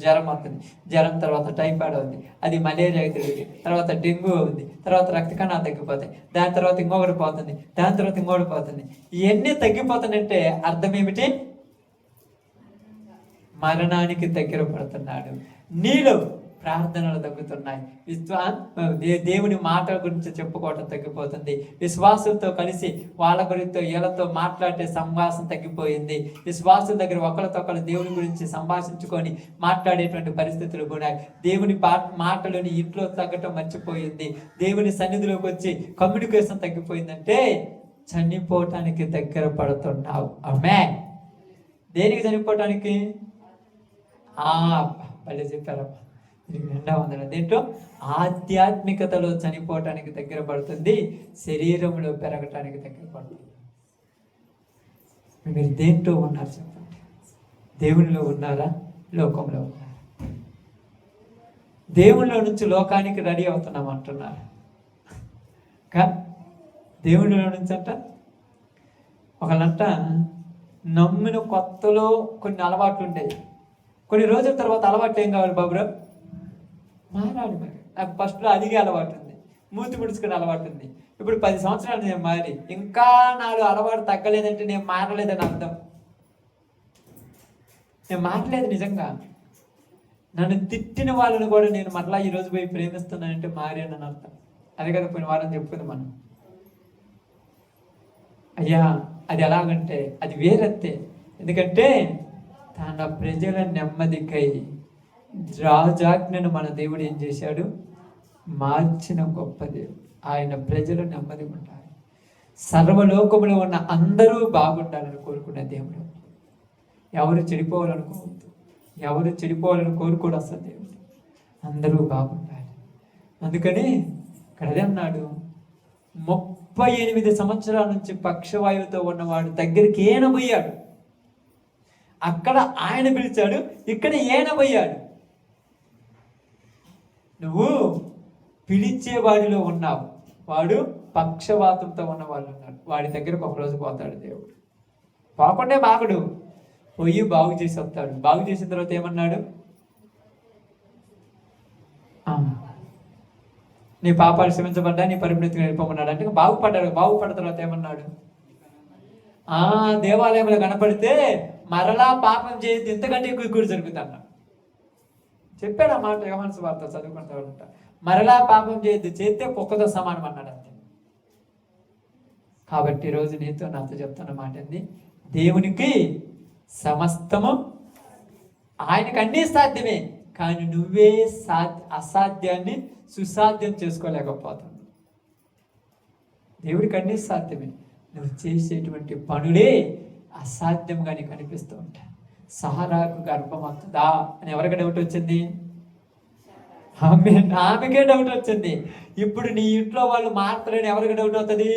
జ్వరం అవుతుంది, జ్వరం తర్వాత టైఫాయిడ్ అవుతుంది, అది మలేరియా అవుతుంది, తర్వాత డెంగ్యూ అవుతుంది, తర్వాత రక్త కణాలు తగ్గిపోతాయి, దాని తర్వాత ఇంకొకటి పోతుంది, దాని తర్వాత ఇంకొకటి పోతుంది. ఇవన్నీ తగ్గిపోతానంటే అర్థం ఏమిటి? మరణానికి దగ్గర పడుతున్నాడు. నీలో ప్రార్థనలు తగ్గుతున్నాయి. దేవుని మాటల గురించి చెప్పుకోవటం తగ్గిపోతుంది. విశ్వాసులతో కలిసి వాళ్ళ గురితో వీళ్ళతో మాట్లాడే సంభాషణ తగ్గిపోయింది. విశ్వాసుల దగ్గర ఒకరితో ఒకరు దేవుని గురించి సంభాషించుకొని మాట్లాడేటువంటి పరిస్థితులు కూడా. దేవుని మాటలని ఇంట్లో తగ్గటం మర్చిపోయింది. దేవుని సన్నిధిలోకి వచ్చి కమ్యూనికేషన్ తగ్గిపోయిందంటే చనిపోవటానికి దగ్గర పడుతున్నావు. ఆమేన్. దేనికి చనిపోవటానికి? భలే చెప్పారమ్మా. 200 దేంట్లో? ఆధ్యాత్మికతలో చనిపోవటానికి దగ్గర పడుతుంది, శరీరంలో పెరగటానికి దగ్గర పడుతుంది. మీరు దేంట్లో ఉన్నారు చెప్పండి? దేవునిలో ఉన్నారా? లోకంలో ఉన్నారా? దేవుళ్ళలో నుంచి లోకానికి రెడీ అవుతున్నాం అంటున్నారు. దేవుళ్ళలో నుంచి అంట ఒకళ్ళంట నమ్మిన కొత్తలో కొన్ని అలవాట్లు ఉండేవి, కొన్ని రోజుల తర్వాత అలవాట్లు ఏం కావాలి బాబురావు? మారాడు. మరి నాకు ఫస్ట్లో అలిగే అలవాటు ఉంది, మూతి ముడుచుకునే అలవాటు ఉంది. ఇప్పుడు 10 సంవత్సరాలు నేను మారి ఇంకా నాడు అలవాటు తగ్గలేదంటే నేను మారలేదని అర్థం. నేను మారలేదు నిజంగా. నన్ను తిట్టిన వాళ్ళని కూడా నేను మరలా ఈరోజు పోయి ప్రేమిస్తున్నానంటే మారానని అర్థం. అదే కదా పోయిన వారం చెప్పుకుంది మనం. అయ్యా అది ఎలాగంటే అది వేరెత్తే. ఎందుకంటే తన ప్రజల నెమ్మదికై రాజాజ్ఞను మన దేవుడు ఏం చేశాడు? మార్చిన గొప్ప దేవుడు. ఆయన ప్రజలు నెమ్మది ఉండాలి, సర్వలోకములో ఉన్న అందరూ బాగుండాలని కోరుకునే దేవుడు. ఎవరు చెడిపోవాలనుకోవద్దు, ఎవరు చెడిపోవాలని కోరుకోడు అసలు దేవుడు. అందరూ బాగుండాలి. అందుకని ఇక్కడ అదే అన్నాడు, 38 సంవత్సరాల నుంచి పక్షవాయువుతో ఉన్నవాడు దగ్గరికి ఈయన పోయాడు. అక్కడ ఆయన పిలిచాడు, ఇక్కడ ఈయన పోయాడు. నువ్వు పిలిచేవాడిలో ఉన్నావు, వాడు పక్షవాతంతో ఉన్న వాళ్ళు ఉన్నారు, వాడి దగ్గరకు ఒకరోజు పోతాడు దేవుడు. పోకుండా బాగుడు పోయి బాగు చేసి వస్తాడు. బాగు చేసిన తర్వాత ఏమన్నాడు? నీ పాపాలు క్షమించబడ్డా, నీ పరిమితిగా వెళ్ళిపోమన్నాడు. అంటే బాగుపడ్డాడు. బాగుపడ్డ తర్వాత ఏమన్నాడు? దేవాలయంలో కనపడితే మరలా పాపం చేయొద్దు, ఎంతకంటే ఎక్కువ కూడా జరుగుతుంది అన్నాడు. చెప్పాడు ఆ మాట యోహాను సువార్త చదువుకుంటా. మరలా పాపం చేయొద్దు, చేస్తే కుక్కతో సమానం అన్నాడు అంతే. కాబట్టి ఈరోజు నీతో నాతో చెప్తున్న మాట ఏంది? దేవునికి సమస్తము, ఆయనకు అన్నీ సాధ్యమే, కానీ నువ్వే అసాధ్యాన్ని సుసాధ్యం చేసుకోలేకపోతున్నావు. దేవుడికి అన్నీ సాధ్యమే, నువ్వు చేసేటువంటి పనులే అసాధ్యంగా నీకు అనిపిస్తూ ఉంటాయి. సహారాకు గర్భం అవుతుందా అని ఎవరికి డౌట్ వచ్చింది? ఆమెకే డౌట్ వచ్చింది. ఇప్పుడు నీ ఇంట్లో వాళ్ళు మారుతారని ఎవరికి డౌట్ అవుతుంది?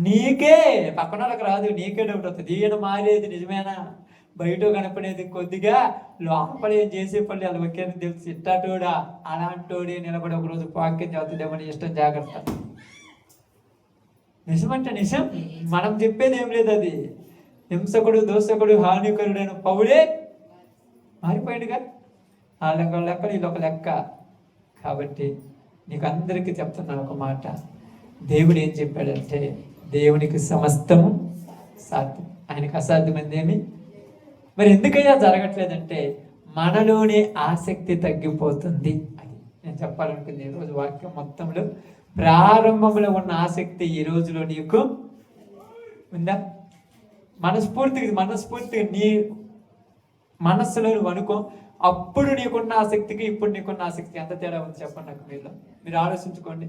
నీకే, పక్కన వాళ్ళకి రాదు, నీకే డౌట్ అవుతుంది. ఈయన మారేది నిజమేనా? బయట కనపడేది కొద్దిగా, లోపల ఏం చేసే పనులు అది ఒకే తెలిసి ఇట్టటోడా అలాంటోడే నిలబడి ఒకరోజు వాక్యం చదువుతుందేమని ఇష్టం. జాగ్రత్త. నిజమంటే నిజం, మనం చెప్పేది ఏం లేదు. అది హింసకుడు, దోషకుడు, హానికరుడైన పౌలే మారిపోయాడుగా. వాళ్ళ లెక్కలు ఇది ఒక లెక్క. కాబట్టి నీకు అందరికీ చెప్తున్నాను ఒక మాట, దేవుడు ఏం చెప్పాడంటే దేవునికి సమస్తము సాధ్యం, ఆయనకు అసాధ్యమైంది ఏమి. మరి ఎందుకయ్యా జరగట్లేదంటే మనలోనే ఆసక్తి తగ్గిపోతుంది. అది నేను చెప్పాలనుకుంది ఈరోజు వాక్యం మొత్తంలో. ప్రారంభంలో ఉన్న ఆసక్తి ఈ రోజులో నీకు ఉందా? మనస్ఫూర్తిగా నీ మనస్సులో నువ్వు అనుకో. అప్పుడు నీకున్న ఆసక్తికి ఇప్పుడు నీకున్న ఆసక్తికి ఎంత తేడా ఉంది చెప్పండి నాకు. మీరు ఆలోచించుకోండి.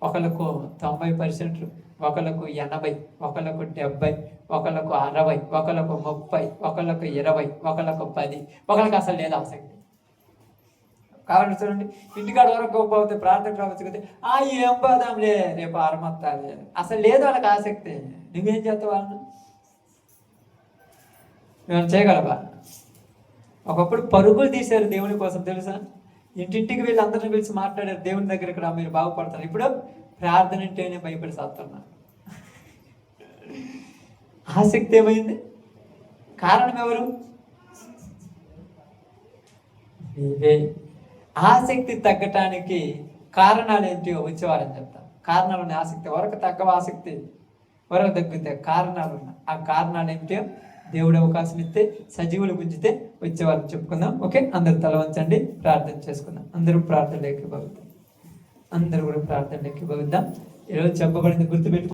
ఒకళ్ళకు 90%, ఒకళ్ళకు 80, ఒకళ్ళకు 70, ఒకళ్ళకు 60, ఒకళ్ళకు 30, ఒకళ్ళకు 20, ఒకళ్ళకు 10, ఒకళ్ళకి అసలు లేదు ఆసక్తి. కాబట్టి చూడండి, ఇంటికాడ వరకు పోతే ప్రార్థన రావచ్చు కదా, ఏం పోదాంలే రేపు ఆరమత్తాలే, అసలు లేదు వాళ్ళకి ఆసక్తి. నువ్వేం చేస్తావు? వాళ్ళను మేము చేయగలవా? ఒకప్పుడు పరుగులు తీశారు దేవుని కోసం, తెలుసా? ఇంటింటికి వెళ్ళి అందరిని పిలిచి మాట్లాడారు, దేవుని దగ్గర ఇక్కడ మీరు బాగుపడతారు. ఇప్పుడు ప్రార్థన అంటేనే భయపడి సాగుతున్నారు. ఆసక్తి ఏమైంది? కారణం ఎవరు? ఇవే. ఆసక్తి తగ్గటానికి కారణాలు ఏంటో వచ్చేవారని చెప్తాను. కారణాలు ఉన్నాయి. ఆసక్తి వరకు తగ్గవ, ఆసక్తి వరకు తగ్గితే కారణాలు ఉన్నాయి. ఆ కారణాలు ఏమిటో దేవుడు అవకాశం ఇస్తే, సజీవులు గుంజితే వచ్చేవాళ్ళని చెప్పుకుందాం. ఓకే, అందరూ తల వంచండి, ప్రార్థన చేసుకుందాం. అందరూ ప్రార్థనలోకి భవిద్దాం. అందరూ కూడా ప్రార్థనలోకి భవిద్దాం. ఈరోజు చెప్పబడింది గుర్తుపెట్టు.